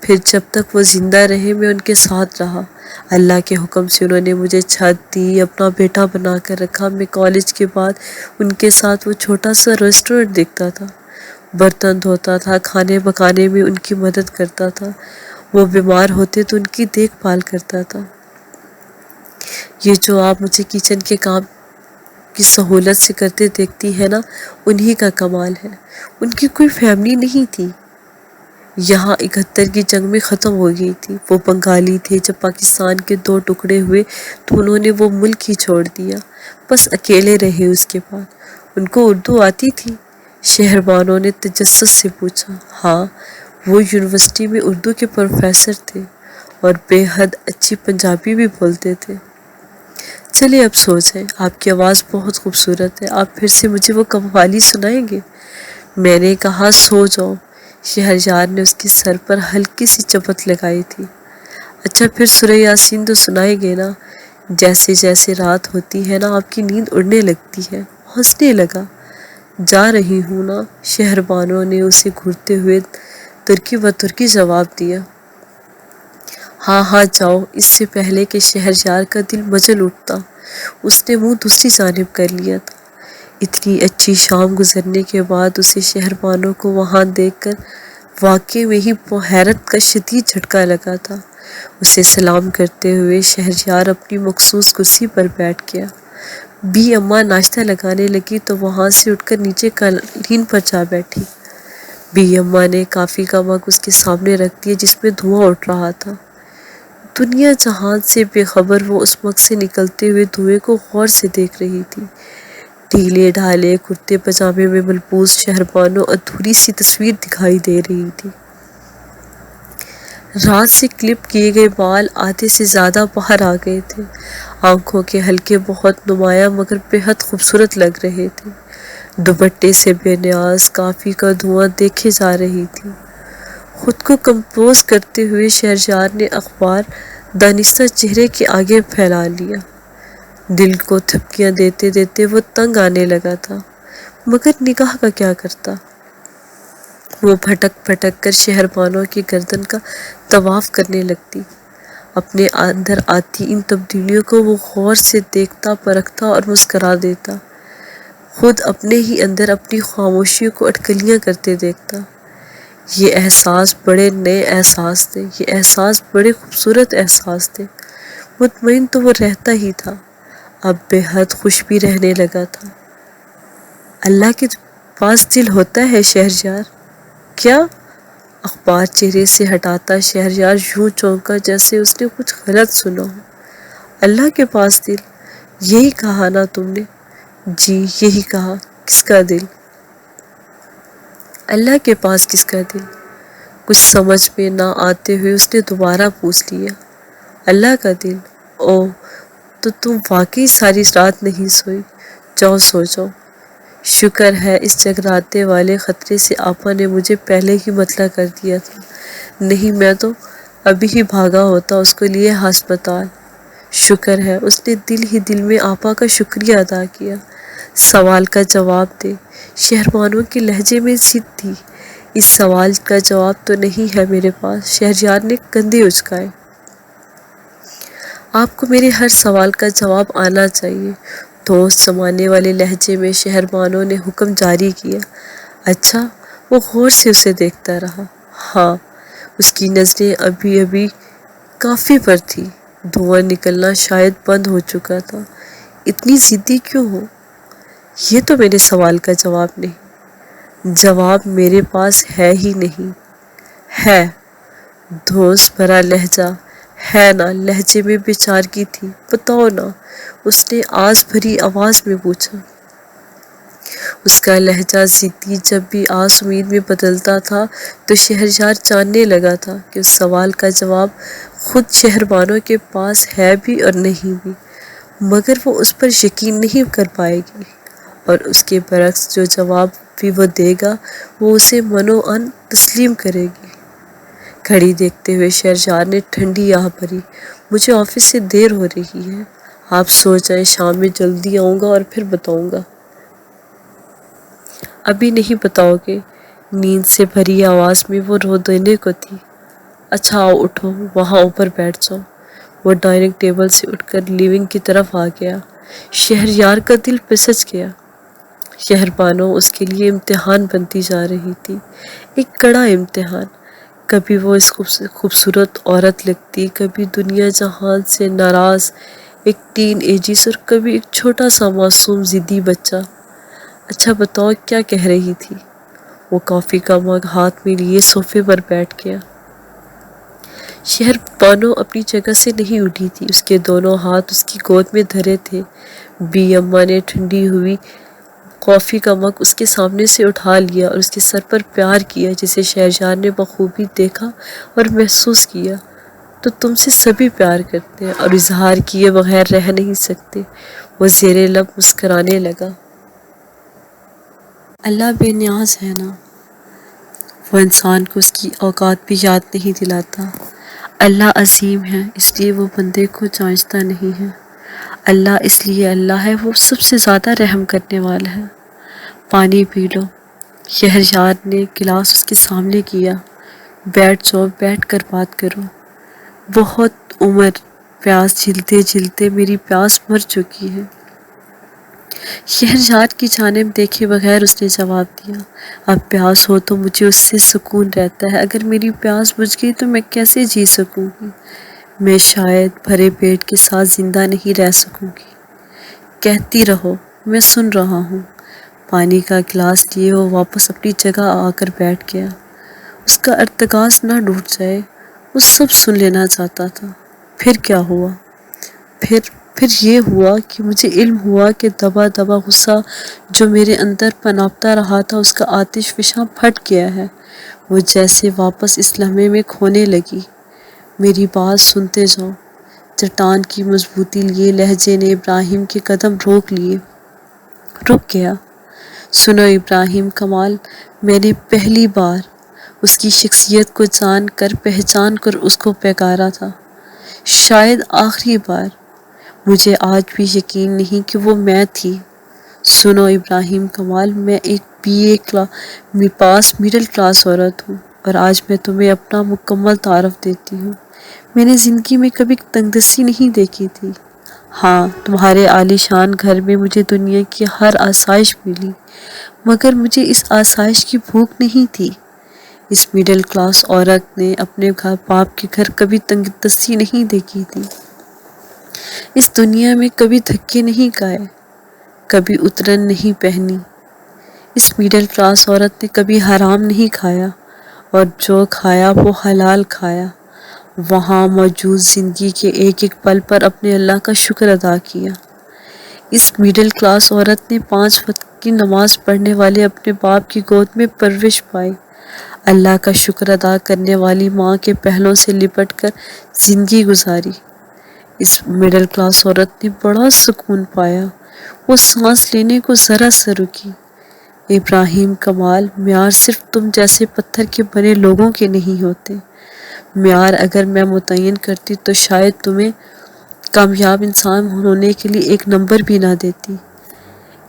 پھر جب تک وہ زندہ رہے میں ان کے ساتھ رہا۔ اللہ کے حکم سے انہوں نے مجھے چھت دی، اپنا بیٹا بنا کر رکھا۔ میں کالج کے بعد ان کے ساتھ وہ چھوٹا سا ریسٹورنٹ دیکھتا تھا، برتن دھوتا تھا، کھانے پکانے میں ان کی مدد کرتا تھا، وہ بیمار ہوتے تو ان کی دیکھ بھال کرتا تھا۔ یہ جو آپ مجھے کچن کے کام کی سہولت سے کرتے دیکھتی ہے نا، انہی کا کمال ہے۔ ان کی کوئی فیملی نہیں تھی۔ یہاں 71 کی جنگ میں ختم ہو گئی تھی۔ وہ بنگالی تھے۔ جب پاکستان کے 2 ٹکڑے ہوئے تو انہوں نے وہ ملک ہی چھوڑ دیا، بس اکیلے رہے اس کے بعد۔ ان کو اردو آتی تھی؟ شہربانو نے تجسس سے پوچھا۔ ہاں، وہ یونیورسٹی میں اردو کے پروفیسر تھے اور بے حد اچھی پنجابی بھی بولتے تھے۔ چلے اب سو جائیں، آپ کی آواز بہت خوبصورت ہے، آپ پھر سے مجھے وہ قوالی سنائیں گے؟ میں نے کہا سو جاؤ۔ شہریار نے اس کے سر پر ہلکی سی چپت لگائی تھی۔ اچھا پھر سورہ یاسین تو سنائیں گے نا؟ جیسے جیسے رات ہوتی ہے نا آپ کی نیند اڑنے لگتی ہے۔ ہنسنے لگا۔ جا رہی ہوں نا، شہربانو نے اسے گھورتے ہوئے ترکی و ترکی جواب دیا۔ ہاں ہاں جاؤ۔ اس سے پہلے کہ شہریار کا دل مچل اٹھتا، اس نے منہ دوسری جانب کر لیا تھا۔ اتنی اچھی شام گزرنے کے بعد اسے شہربانو کو وہاں دیکھ کر واقعے میں ہی حیرت کا شدید جھٹکا لگا تھا۔ اسے سلام کرتے ہوئے شہریار اپنی مخصوص کرسی پر بیٹھ گیا۔ بی اماں ناشتہ لگانے لگی تو وہاں سے اٹھ کر نیچے قالین پر جا بیٹھی۔ بی اماں نے کافی کا مگ اس کے سامنے رکھ دیا جس میں دھواں اٹھ رہا تھا۔ دنیا جہان سے بے خبر وہ اس مگ سے نکلتے ہوئے دھوئیں کو غور سے دیکھ رہی تھی۔ ڈھیلے ڈھالے کرتے پجامے میں ملبوس شہربانو ادھوری سی تصویر دکھائی دے رہی تھی۔ رات سے کلپ کیے گئے بال آدھے سے زیادہ باہر آ گئے تھے۔ آنکھوں کے حلقے بہت نمایاں مگر بے حد خوبصورت لگ رہے تھے۔ دوپٹے سے بے نیاز کافی کا دھواں دیکھے جا رہی تھی۔ خود کو کمپوز کرتے ہوئے شہریار نے اخبار دانستہ چہرے کے آگے پھیلا لیا۔ دل کو تھپکیاں دیتے دیتے وہ تنگ آنے لگا تھا، مگر نگاہ کا کیا کرتا؟ وہ پھٹک پھٹک کر شہربانو کی گردن کا طواف کرنے لگتی۔ اپنے اندر آتی ان تبدیلیوں کو وہ غور سے دیکھتا، پرکھتا اور مسکرا دیتا۔ خود اپنے ہی اندر اپنی خاموشیوں کو اٹکلیاں کرتے دیکھتا۔ یہ احساس بڑے نئے احساس تھے، یہ احساس بڑے خوبصورت احساس تھے۔ مطمئن تو وہ رہتا ہی تھا، اب بے حد خوش بھی رہنے لگا تھا۔ اللہ کے پاس دل ہوتا ہے شہریار؟ کیا؟ اخبار چہرے سے ہٹاتا شہریار یوں چونکا جیسے اس نے کچھ غلط سنا ہو۔ اللہ کے پاس دل؟ یہی کہا نا تم نے؟ جی یہی کہا۔ کس کا دل؟ اللہ کے پاس کس کا دل؟ کچھ سمجھ میں نہ آتے ہوئے اس نے دوبارہ پوچھ لیا۔ اللہ کا دل؟ اوہ، تو تم واقعی ساری رات نہیں سوئی؟ جاؤ سو جاؤ۔ شکر ہے اس جگراتے والے خطرے سے آپا نے مجھے پہلے ہی مطلع کر دیا تھا، نہیں میں تو ابھی ہی بھاگا ہوتا اس کو لیے ہسپتال۔ شکر ہے، اس نے دل ہی دل میں آپا کا شکریہ ادا کیا۔ سوال کا جواب دے۔ شہربانو کے لہجے میں ضد تھی۔ اس سوال کا جواب تو نہیں ہے میرے پاس۔ شہریار نے کندھے اچکائے۔ آپ کو میرے ہر سوال کا جواب آنا چاہیے، دوست جمانے والے لہجے میں شہربانو نے حکم جاری کیا۔ اچھا؟ وہ غور سے اسے دیکھتا رہا۔ ہاں، اس کی نظریں ابھی ابھی کافی پر تھی، دھواں نکلنا شاید بند ہو چکا تھا۔ اتنی ضدی کیوں ہو؟ یہ تو میرے سوال کا جواب نہیں۔ جواب میرے پاس ہے ہی نہیں۔ ہے، دوست بھرا لہجہ ہے نا لہجے میں بے چارگی تھی۔ بتاؤ نا، اس نے آس بھری آواز میں پوچھا۔ اس کا لہجہ ضدی جب بھی آس امید میں بدلتا تھا تو شہریار جاننے لگا تھا کہ اس سوال کا جواب خود شہربانو کے پاس ہے بھی اور نہیں بھی۔ مگر وہ اس پر یقین نہیں کر پائے گی، اور اس کے برعکس جو جواب بھی وہ دے گا وہ اسے منوعاً تسلیم کرے گی۔ گھڑی دیکھتے ہوئے شہریار نے ٹھنڈی آہ بھری، مجھے آفس سے دیر ہو رہی ہے، آپ سو جائیں، شام میں جلدی آؤں گا اور پھر بتاؤں گا۔ ابھی نہیں بتاؤ گے؟ نیند سے بھری آواز میں وہ رو دینے کو تھی۔ اچھا آؤ اٹھو، وہاں اوپر بیٹھ جاؤ۔ وہ ڈائننگ ٹیبل سے اٹھ کر لیونگ کی طرف آ گیا۔ شہریار کا دل پسچ گیا۔ شہربانو اس کے لیے امتحان بنتی جا رہی تھی، ایک کڑا امتحان۔ کبھی وہ اس خوبصورت عورت لگتی، کبھی دنیا جہان سے ناراض ایک ٹین ایجر، اور کبھی ایک چھوٹا سا معصوم ضدی بچہ۔ اچھا بتاؤ کیا کہہ رہی تھی؟ وہ کافی کا مگ ہاتھ میں لیے صوفے پر بیٹھ گیا۔ شہربانو اپنی جگہ سے نہیں اٹھی تھی، اس کے دونوں ہاتھ اس کی گود میں دھرے تھے۔ بی اماں نے ٹھنڈی ہوئی کافی کا مگ اس کے سامنے سے اٹھا لیا اور اس کے سر پر پیار کیا، جسے شہریار نے بخوبی دیکھا اور محسوس کیا۔ تو تم سے سبھی پیار کرتے ہیں اور اظہار کیے بغیر رہ نہیں سکتے۔ وہ زیر لب مسکرانے لگا۔ اللہ بے نیاز ہے نا، وہ انسان کو اس کی اوقات بھی یاد نہیں دلاتا۔ اللہ عظیم ہے، اس لیے وہ بندے کو جانچتا نہیں ہے۔ اللہ اس لیے اللہ ہے، وہ سب سے زیادہ رحم کرنے والا ہے۔ پانی پی لو۔ شہریار نے گلاس اس کے سامنے کیا۔ بیٹھ جاؤ، بیٹھ کر بات کرو۔ بہت عمر، پیاس جھلتے جھلتے میری پیاس مر چکی ہے۔ شہریار کی جانب دیکھے بغیر اس نے جواب دیا، اب پیاس ہو تو مجھے اس سے سکون رہتا ہے، اگر میری پیاس بجھ گئی تو میں کیسے جی سکوں گی؟ میں شاید بھرے پیٹ کے ساتھ زندہ نہیں رہ سکوں گی۔ کہتی رہو، میں سن رہا ہوں۔ پانی کا گلاس لیے وہ واپس اپنی جگہ آ کر بیٹھ گیا۔ اس کا ارتکاز نہ ٹوٹ جائے، وہ سب سن لینا چاہتا تھا۔ پھر کیا ہوا؟ پھر یہ ہوا کہ مجھے علم ہوا کہ دبا دبا غصہ جو میرے اندر پنپتا رہا تھا، اس کا آتش فشاں پھٹ گیا ہے۔ وہ جیسے واپس اس لمحے میں کھونے لگی۔ میری بات سنتے جاؤ۔ چٹان کی مضبوطی لیے لہجے نے ابراہیم کے قدم رک گیا۔ سنو ابراہیم کمال، میں نے پہلی بار اس کی شخصیت کو جان کر پہچان کر اس کو پکارا تھا، شاید آخری بار۔ مجھے آج بھی یقین نہیں کہ وہ میں تھی۔ سنو ابراہیم کمال، میں ایک BA پاس مڈل کلاس عورت ہوں، اور آج میں تمہیں اپنا مکمل تعارف دیتی ہوں۔ میں نے زندگی میں کبھی تنگدستی نہیں دیکھی تھی۔ ہاں، تمہارے عالی شان گھر میں مجھے دنیا کی ہر آسائش ملی، مگر مجھے اس آسائش کی بھوک نہیں تھی۔ اس مڈل کلاس عورت نے اپنے باپ کے گھر کبھی تنگدستی نہیں دیکھی تھی، اس دنیا میں کبھی دھکے نہیں کھائے، کبھی اترن نہیں پہنی۔ اس مڈل کلاس عورت نے کبھی حرام نہیں کھایا، اور جو کھایا وہ حلال کھایا۔ وہاں موجود زندگی کے ایک ایک پل پر اپنے اللہ کا شکر ادا کیا۔ اس مڈل کلاس عورت نے 5 وقت کی نماز پڑھنے والے اپنے باپ کی گود میں پرورش پائی، اللہ کا شکر ادا کرنے والی ماں کے پہلوں سے لپٹ کر زندگی گزاری۔ اس مڈل کلاس عورت نے بڑا سکون پایا، وہ سانس لینے کو ذرا سا رکی۔ ابراہیم کمال، معیار صرف تم جیسے پتھر کے بنے لوگوں کے نہیں ہوتے۔ معیار اگر میں متعین کرتی تو شاید تمہیں کامیاب انسان ہونے کے لیے ایک نمبر بھی نہ دیتی۔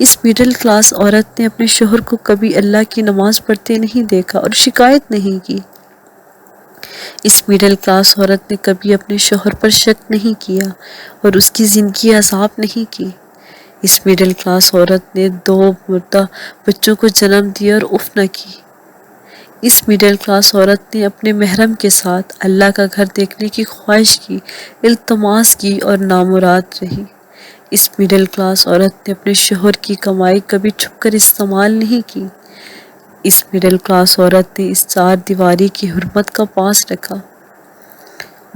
اس مڈل کلاس عورت نے اپنے شوہر کو کبھی اللہ کی نماز پڑھتے نہیں دیکھا اور شکایت نہیں کی۔ اس مڈل کلاس عورت نے کبھی اپنے شوہر پر شک نہیں کیا اور اس کی زندگی عذاب نہیں کی۔ اس مڈل کلاس عورت نے 2 مردہ بچوں کو جنم دیا اور اف نہ کی۔ اس مڈل کلاس عورت نے اپنے محرم کے ساتھ اللہ کا گھر دیکھنے کی خواہش کی، التماس کی اور نامراد رہی۔ اس مڈل کلاس عورت نے اپنے شوہر کی کمائی کبھی چھپ کر استعمال نہیں کی۔ اس مڈل کلاس عورت نے اس 4 دیواری کی حرمت کا پاس رکھا۔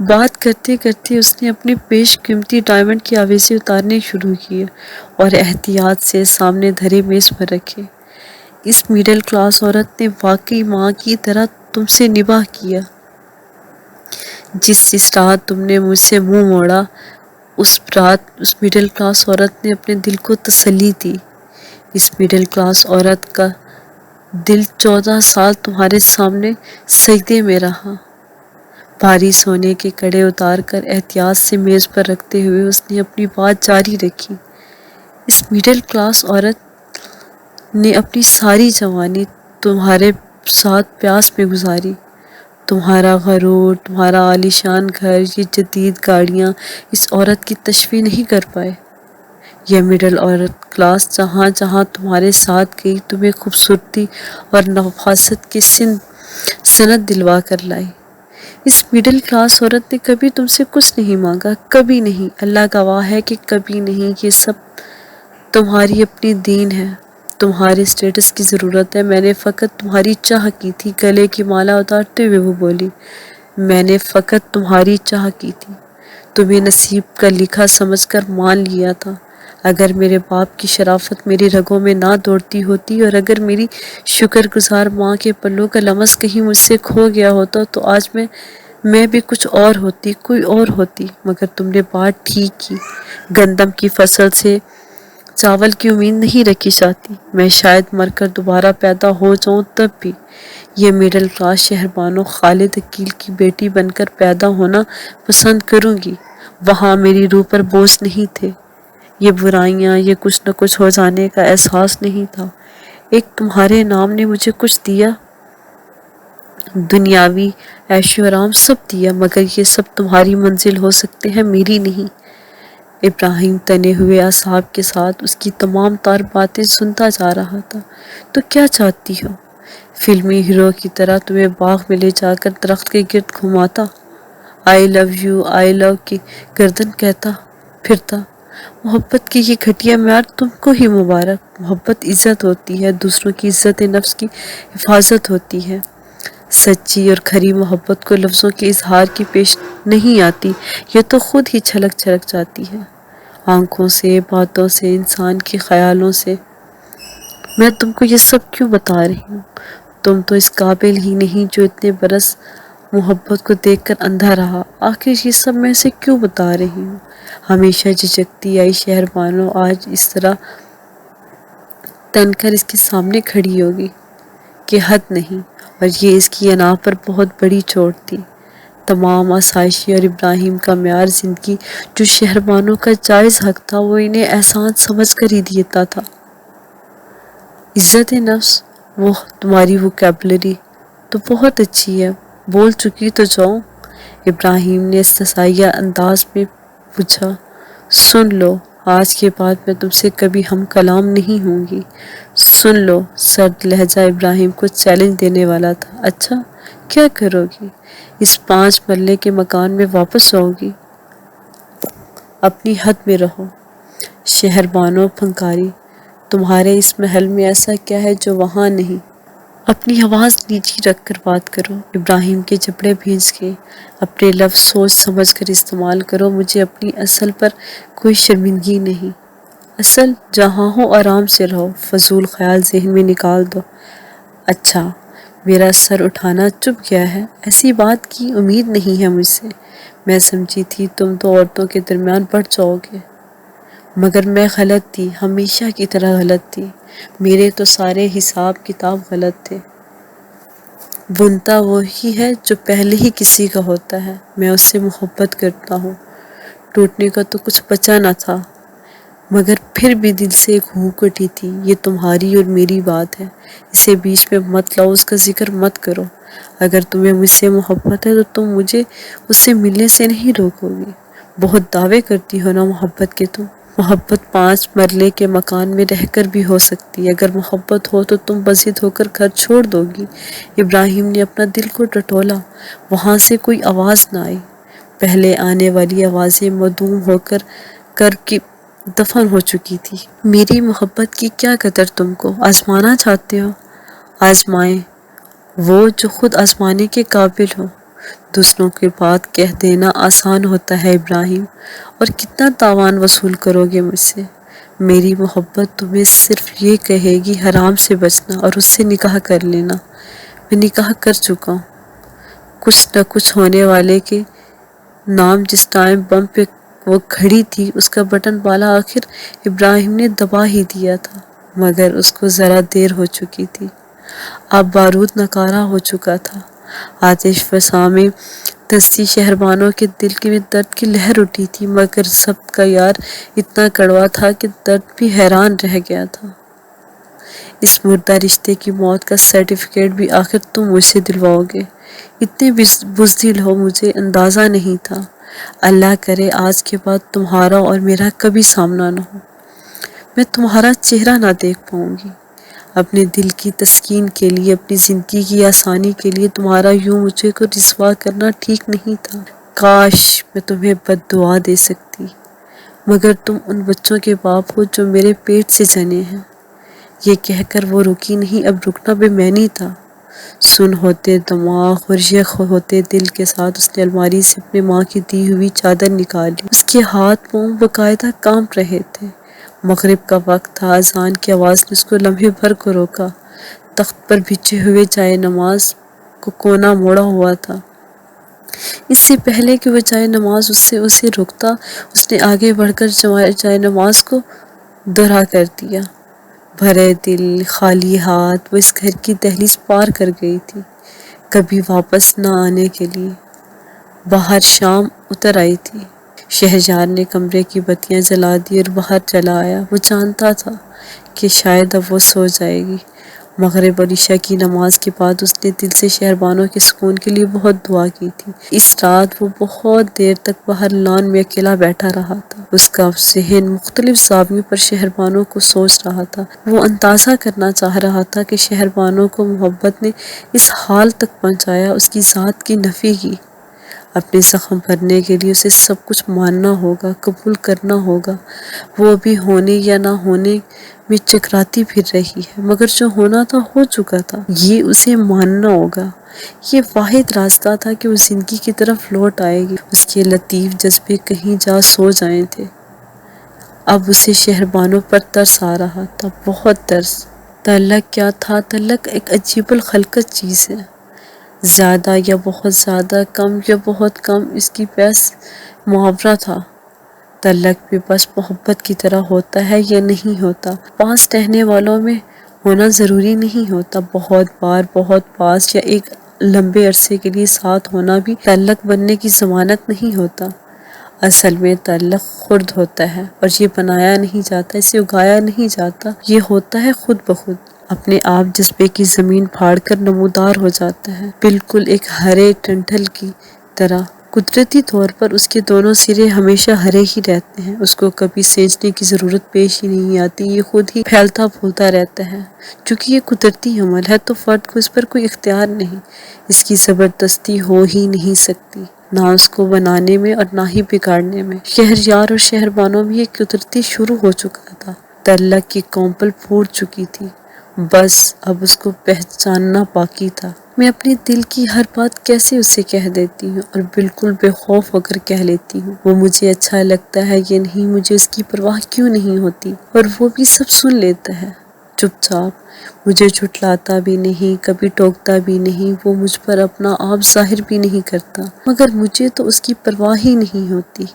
بات کرتے کرتے اس نے اپنے بیش قیمتی ڈائمنڈ کے آویزے اتارنے شروع کیے اور احتیاط سے سامنے دھرے میز پر رکھے۔ اس مڈل کلاس عورت نے واقعی ماں کی طرح تم سے نباہ کیا۔ جس رات تم نے مجھ سے منہ موڑا، اس رات اس مڈل کلاس عورت نے اپنے دل کو تسلی دی۔ اس مڈل کلاس عورت کا دل 14 سال تمہارے سامنے سجدے میں رہا۔ بھاری سونے کے کڑے اتار کر احتیاط سے میز پر رکھتے ہوئے اس نے اپنی بات جاری رکھی۔ اس مڈل کلاس عورت نے اپنی ساری جوانی تمہارے ساتھ پیاس میں گزاری۔ تمہارا غرور، تمہارا عالیشان گھر، یہ جدید گاڑیاں اس عورت کی تشفی نہیں کر پائے۔ یہ مڈل عورت کلاس جہاں جہاں تمہارے ساتھ گئی تمہیں خوبصورتی اور نفاست کی سند دلوا کر لائی۔ اس مڈل کلاس عورت نے کبھی تم سے کچھ نہیں مانگا، کبھی نہیں، اللہ گواہ ہے کہ کبھی نہیں۔ یہ سب تمہاری اپنی دین ہے، تمہارے اسٹیٹس کی ضرورت ہے۔ میں نے فقط تمہاری چاہ کی تھی۔ گلے کی مالا اتارتے ہوئے وہ بولی، میں نے فقط تمہاری چاہ کی تھی، تمہیں نصیب کا لکھا سمجھ کر مان لیا تھا۔ اگر میرے باپ کی شرافت میری رگوں میں نہ دوڑتی ہوتی اور اگر میری شکر گزار ماں کے پلوں کا لمس کہیں مجھ سے کھو گیا ہوتا تو آج میں بھی کچھ اور ہوتی، کوئی اور ہوتی۔ مگر تم نے بات ٹھیک کی، گندم کی فصل سے چاول کی امید نہیں رکھی جاتی۔ میں شاید مر کر دوبارہ پیدا ہو جاؤں تب بھی یہ مڈل کلاس شہربانو خالد عقیل کی بیٹی بن کر پیدا ہونا پسند کروں گی۔ وہاں میری روح پر بوجھ نہیں تھے، یہ برائیاں، یہ کچھ نہ کچھ ہو جانے کا احساس نہیں تھا۔ ایک تمہارے نام نے مجھے کچھ دیا، دنیاوی عیش و آرام سب دیا، مگر یہ سب تمہاری منزل ہو سکتے ہیں، میری نہیں۔ ابراہیم تنے ہوئے اعصاب کے ساتھ اس کی تمام تار باتیں سنتا جا رہا تھا۔ تو کیا چاہتی ہو؟ فلمی ہیرو کی طرح تمہیں باغ میں لے جا کر درخت کے گرد گھماتا، آئی لو یو، آئی لو کی گردن کہتا پھرتا؟ محبت کی یہ گھٹیا معیار تم کو ہی مبارک۔ محبت عزت ہوتی ہے، دوسروں کی عزت نفس کی حفاظت ہوتی ہے۔ سچی اور کھری محبت کو لفظوں کے اظہار کی پیش نہیں آتی، یہ تو خود ہی چھلک چھلک جاتی ہے، آنکھوں سے، باتوں سے، انسان کے خیالوں سے۔ میں تم کو یہ سب کیوں بتا رہی ہوں؟ تم تو اس قابل ہی نہیں جو اتنے برس محبت کو دیکھ کر اندھا رہا۔ آخر یہ سب میں سے کیوں بتا رہی ہوں؟ ہمیشہ جھجکتی آئی شہربانو آج اس طرح تن کر اس کے سامنے کھڑی ہوگی کہ حد نہیں، اور یہ اس کی انا پر بہت بڑی چوٹ تھی۔ تمام آسائشیں اور ابراہیم کا معیار زندگی جو شہربانو کا جائز حق تھا وہ انہیں احسان سمجھ کر ہی دیتا تھا۔ عزت نفس، وہ تمہاری ووکیبلری تو بہت اچھی ہے، بول چکی تو جاؤ۔ ابراہیم نے استحصائیہ انداز میں پوچھا، سن لو، آج کے بعد میں تم سے کبھی ہم کلام نہیں ہوں گی۔ سن لو، سرد لہجہ ابراہیم کو چیلنج دینے والا تھا۔ اچھا، کیا کرو گی؟ اس 5 مرلے کے مکان میں واپس آؤ گی؟ اپنی حد میں رہو۔ شہربانو پھنکاری، تمہارے اس محل میں ایسا کیا ہے جو وہاں نہیں؟ اپنی آواز نیچی رکھ کر بات کرو۔ ابراہیم کے جبڑے بھیج گئے۔ اپنے لفظ سوچ سمجھ کر استعمال کرو، مجھے اپنی اصل پر کوئی شرمندگی نہیں۔ اصل جہاں ہو آرام سے رہو، فضول خیال ذہن میں نکال دو۔ اچھا، میرا سر اٹھانا چپ گیا ہے، ایسی بات کی امید نہیں ہے مجھ سے۔ میں سمجھی تھی تم 2 عورتوں کے درمیان بڑھ جاؤ گے، مگر میں غلط تھی، ہمیشہ کی طرح غلط تھی۔ میرے تو سارے حساب کتاب غلط تھے۔ بنتا وہی ہے جو پہلے ہی کسی کا ہوتا ہے۔ میں اس سے محبت کرتا ہوں، ٹوٹنے کا تو کچھ بچا نہ تھا، مگر پھر بھی دل سے ایک ہونک اٹھی تھی۔ یہ تمہاری اور میری بات ہے، اسے بیچ میں مت لاؤ، اس کا ذکر مت کرو۔ اگر تمہیں مجھ سے محبت ہے تو تم مجھے اس سے ملنے سے نہیں روکو گی۔ بہت دعوے کرتی ہو نا محبت کے تم۔ محبت 5 مرلے کے مکان میں رہ کر بھی ہو سکتی ہے۔ اگر محبت ہو تو تم بضد ہو کر گھر چھوڑ دو گی۔ ابراہیم نے اپنا دل کو ٹٹولا، وہاں سے کوئی آواز نہ آئی۔ پہلے آنے والی آوازیں معدوم ہو کر کی دفن ہو چکی تھی۔ میری محبت کی کیا قدر تم کو؟ آزمانا چاہتے ہو؟ آزمائیں، وہ جو خود آزمانے کے قابل ہو۔ دوسروں کی بات کہہ دینا آسان ہوتا ہے ابراہیم، اور کتنا تاوان وصول کرو گے مجھ سے؟ میری محبت تمہیں صرف یہ کہے گی حرام سے بچنا اور اس سے نکاح کر لینا۔ میں نکاح کر چکا ہوں۔ کچھ نہ کچھ ہونے والے کے نام جس ٹائم بم پہ وہ کھڑی تھی، اس کا بٹن والا آخر ابراہیم نے دبا ہی دیا تھا، مگر اس کو ذرا دیر ہو چکی تھی۔ اب بارود ناکارہ ہو چکا تھا۔ آتش فساں میں دستی شہربانوں کے دل میں درد کی لہر اٹھی تھی، مگر سب کا یار اتنا کڑوا تھا کہ درد بھی حیران رہ گیا تھا۔ اس مردہ رشتے کی موت کا سرٹیفکیٹ بھی آخر تم مجھ سے دلواؤ گے؟ اتنے بزدل ہو مجھے اندازہ نہیں تھا۔ اللہ کرے آج کے بعد تمہارا اور میرا کبھی سامنا نہ ہو، میں تمہارا چہرہ نہ دیکھ پاؤں گی۔ اپنے دل کی تسکین کے لیے، اپنی زندگی کی آسانی کے لیے تمہارا یوں مجھے کو رسوا کرنا ٹھیک نہیں تھا۔ کاش میں تمہیں بد دعا دے سکتی، مگر تم ان بچوں کے باپ ہو جو میرے پیٹ سے جنے ہیں۔ یہ کہہ کر وہ رکی نہیں، اب رکنا بے معنی تھا۔ سن ہوتے دماغ اور یہ ہوتے دل کے ساتھ اس نے الماری سے اپنے ماں کی دی ہوئی چادر نکالی۔ اس کے ہاتھ پاؤں باقاعدہ کانپ رہے تھے۔ مغرب کا وقت تھا، اذان کی آواز نے اس کو لمحے بھر کو روکا۔ تخت پر بچھے ہوئے جائے نماز کو کونا موڑا ہوا تھا۔ اس سے پہلے کہ وہ جائے نماز اسے روکتا، اس نے آگے بڑھ کر جائے نماز کو دہرا کر دیا۔ بھرے دل، خالی ہاتھ وہ اس گھر کی دہلیز پار کر گئی تھی، کبھی واپس نہ آنے کے لیے۔ باہر شام اتر آئی تھی۔ شہریار نے کمرے کی بتیاں جلا دی اور باہر چلا آیا۔ وہ جانتا تھا کہ شاید اب وہ سو جائے گی۔ مغرب اور عشاء کی نماز کے بعد اس نے دل سے شہربانوں کے سکون کے لیے بہت دعا کی تھی۔ اس رات وہ بہت دیر تک باہر لان میں اکیلا بیٹھا رہا تھا۔ اس کا ذہن مختلف زاویوں پر شہربانوں کو سوچ رہا تھا۔ وہ اندازہ کرنا چاہ رہا تھا کہ شہربانوں کو محبت نے اس حال تک پہنچایا، اس کی ذات کی نفی کی۔ اپنے زخم بھرنے کے لیے اسے سب کچھ ماننا ہوگا، قبول کرنا ہوگا۔ وہ ابھی ہونے یا نہ ہونے میں چکراتی پھر رہی ہے، مگر جو ہونا تھا ہو چکا تھا، یہ اسے ماننا ہوگا۔ یہ واحد راستہ تھا کہ وہ زندگی کی طرف لوٹ آئے گی۔ اس کے لطیف جذبے کہیں جا سو جائے تھے۔ اب اسے شہربانوں پر ترس آ رہا تھا، بہت ترس۔ تعلق کیا تھا؟ تعلق ایک عجیب الخلقت چیز ہے۔ زیادہ یا بہت زیادہ، کم یا بہت کم، اس کی بحث محاورہ تھا۔ تعلق بھی بس محبت کی طرح ہوتا ہے یا نہیں ہوتا۔ پاس رہنے والوں میں ہونا ضروری نہیں ہوتا۔ بہت بار بہت پاس یا ایک لمبے عرصے کے لیے ساتھ ہونا بھی تعلق بننے کی ضمانت نہیں ہوتا۔ اصل میں تعلق خرد ہوتا ہے، اور یہ بنایا نہیں جاتا، اسے اگایا نہیں جاتا، یہ ہوتا ہے خود بخود۔ اپنے آپ جذبے کی زمین پھاڑ کر نمودار ہو جاتا ہے، بالکل ایک ہرے ٹنٹل کی طرح۔ قدرتی طور پر اس کے دونوں سرے ہمیشہ ہرے ہی رہتے ہیں، اس کو کبھی سینچنے کی ضرورت پیش ہی نہیں آتی، یہ خود ہی پھیلتا پھولتا رہتا ہے۔ چونکہ یہ قدرتی عمل ہے تو فرد کو اس پر کوئی اختیار نہیں، اس کی زبردستی ہو ہی نہیں سکتی، نہ اس کو بنانے میں اور نہ ہی بگاڑنے میں۔ شہریار اور شہربانوں میں یہ قدرتی شروع ہو چکا تھا۔ تعلق کی کومپل پھوٹ چکی تھی، بس اب اس کو پہچاننا باقی تھا۔ میں اپنے دل کی ہر بات کیسے اسے کہہ دیتی ہوں، اور بالکل بے خوف ہو کر کہہ لیتی ہوں۔ وہ مجھے اچھا لگتا ہے یا نہیں، مجھے اس کی پرواہ کیوں نہیں ہوتی، اور وہ بھی سب سن لیتا ہے چپ چاپ۔ مجھے جھٹلاتا بھی نہیں، کبھی ٹوکتا بھی نہیں، وہ مجھ پر اپنا آپ ظاہر بھی نہیں کرتا، مگر مجھے تو اس کی پرواہ ہی نہیں ہوتی۔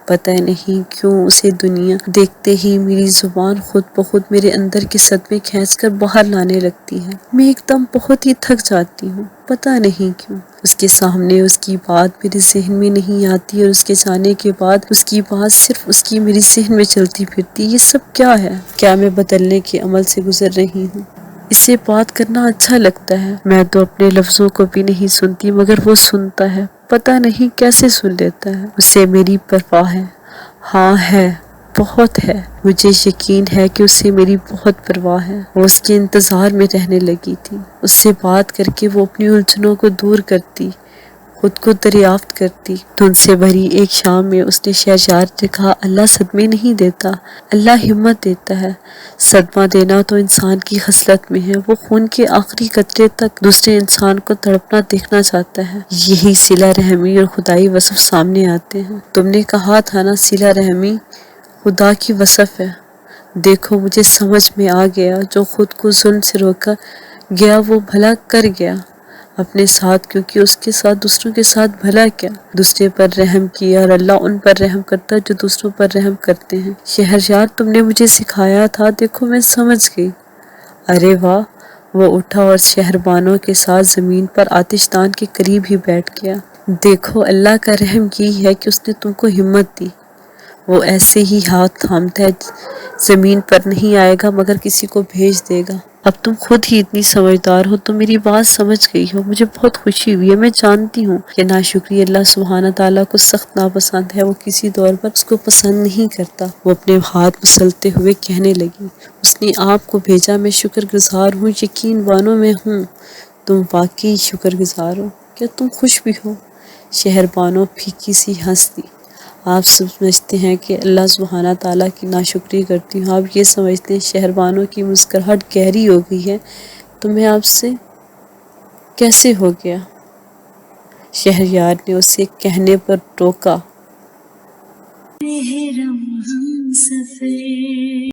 پتہ نہیں کیوں اسے دنیا دیکھتے ہی میری زبان خود بخود میرے اندر کے صدمے کھینچ کر باہر لانے لگتی ہے۔ میں ایک دم بہت ہی تھک جاتی ہوں، پتہ نہیں کیوں۔ اس کے سامنے اس کی بات میرے ذہن میں نہیں آتی، اور اس کے جانے کے بعد اس کی بات صرف اس کی میری ذہن میں چلتی پھرتی۔ یہ سب کیا ہے؟ کیا میں بدلنے کے عمل سے گزر رہی ہوں؟ اس سے بات کرنا اچھا لگتا ہے، میں تو اپنے لفظوں کو بھی نہیں سنتی، مگر وہ سنتا ہے، پتہ نہیں کیسے سن لیتا ہے۔ اسے میری پرواہ ہے، ہاں ہے، بہت ہے۔ مجھے یقین ہے کہ اسے میری بہت پرواہ ہے۔ وہ اس کے انتظار میں رہنے لگی تھی۔ اس سے بات کر کے وہ اپنی الجھنوں کو دور کرتی، خود کو دریافت کرتی۔ دھند سے بھری ایک شام میں اس نے شہریار سے کہا، اللہ صدمے نہیں دیتا، اللہ ہمت دیتا ہے۔ صدمہ دینا تو انسان کی خصلت میں ہے، وہ خون کے آخری قطرے تک دوسرے انسان کو تڑپنا دیکھنا چاہتا ہے۔ یہی صلہ رحمی اور خدائی وصف سامنے آتے ہیں۔ تم نے کہا تھا نا صلہ رحمی خدا کی وصف ہے۔ دیکھو مجھے سمجھ میں آ گیا، جو خود کو ظلم سے روکا گیا وہ بھلا کر گیا۔ اپنے ساتھ، کیونکہ اس کے ساتھ دوسروں کے ساتھ بھلا کیا، دوسرے پر رحم کیا، اور اللہ ان پر رحم کرتا ہے جو دوسروں پر رحم کرتے ہیں۔ شہریار تم نے مجھے سکھایا تھا، دیکھو میں سمجھ گئی۔ ارے واہ! وہ اٹھا اور شہربانوں کے ساتھ زمین پر آتش دان کے قریب ہی بیٹھ گیا۔ دیکھو اللہ کا رحم یہی ہے کہ اس نے تم کو ہمت دی، وہ ایسے ہی ہاتھ تھامتا ہے، زمین پر نہیں آئے گا مگر کسی کو بھیج دے گا۔ اب تم خود ہی اتنی سمجھدار ہو، تم میری بات سمجھ گئی ہو، مجھے بہت خوشی ہوئی ہے۔ میں جانتی ہوں کہ ناشکری اللہ سبحانہ تعالیٰ کو سخت ناپسند ہے، وہ کسی دور پر اس کو پسند نہیں کرتا۔ وہ اپنے ہاتھ مسلتے ہوئے کہنے لگی، اس نے آپ کو بھیجا، میں شکر گزار ہوں، یقین بانو میں ہوں، تم واقعی شکر گزار ہو، کیا تم خوش بھی ہو؟ شہربانو پھیکی سی ہنس دی۔ آپ سمجھتے ہیں کہ اللہ سبحانہ تعالیٰ کی ناشکری کرتی ہوں، آپ یہ سمجھتے ہیں؟ شہربانو کی مسکراہٹ گہری ہو گئی ہے۔ تمہیں آپ سے کیسے ہو گیا؟ شہریار نے اسے کہنے پر ٹوکا۔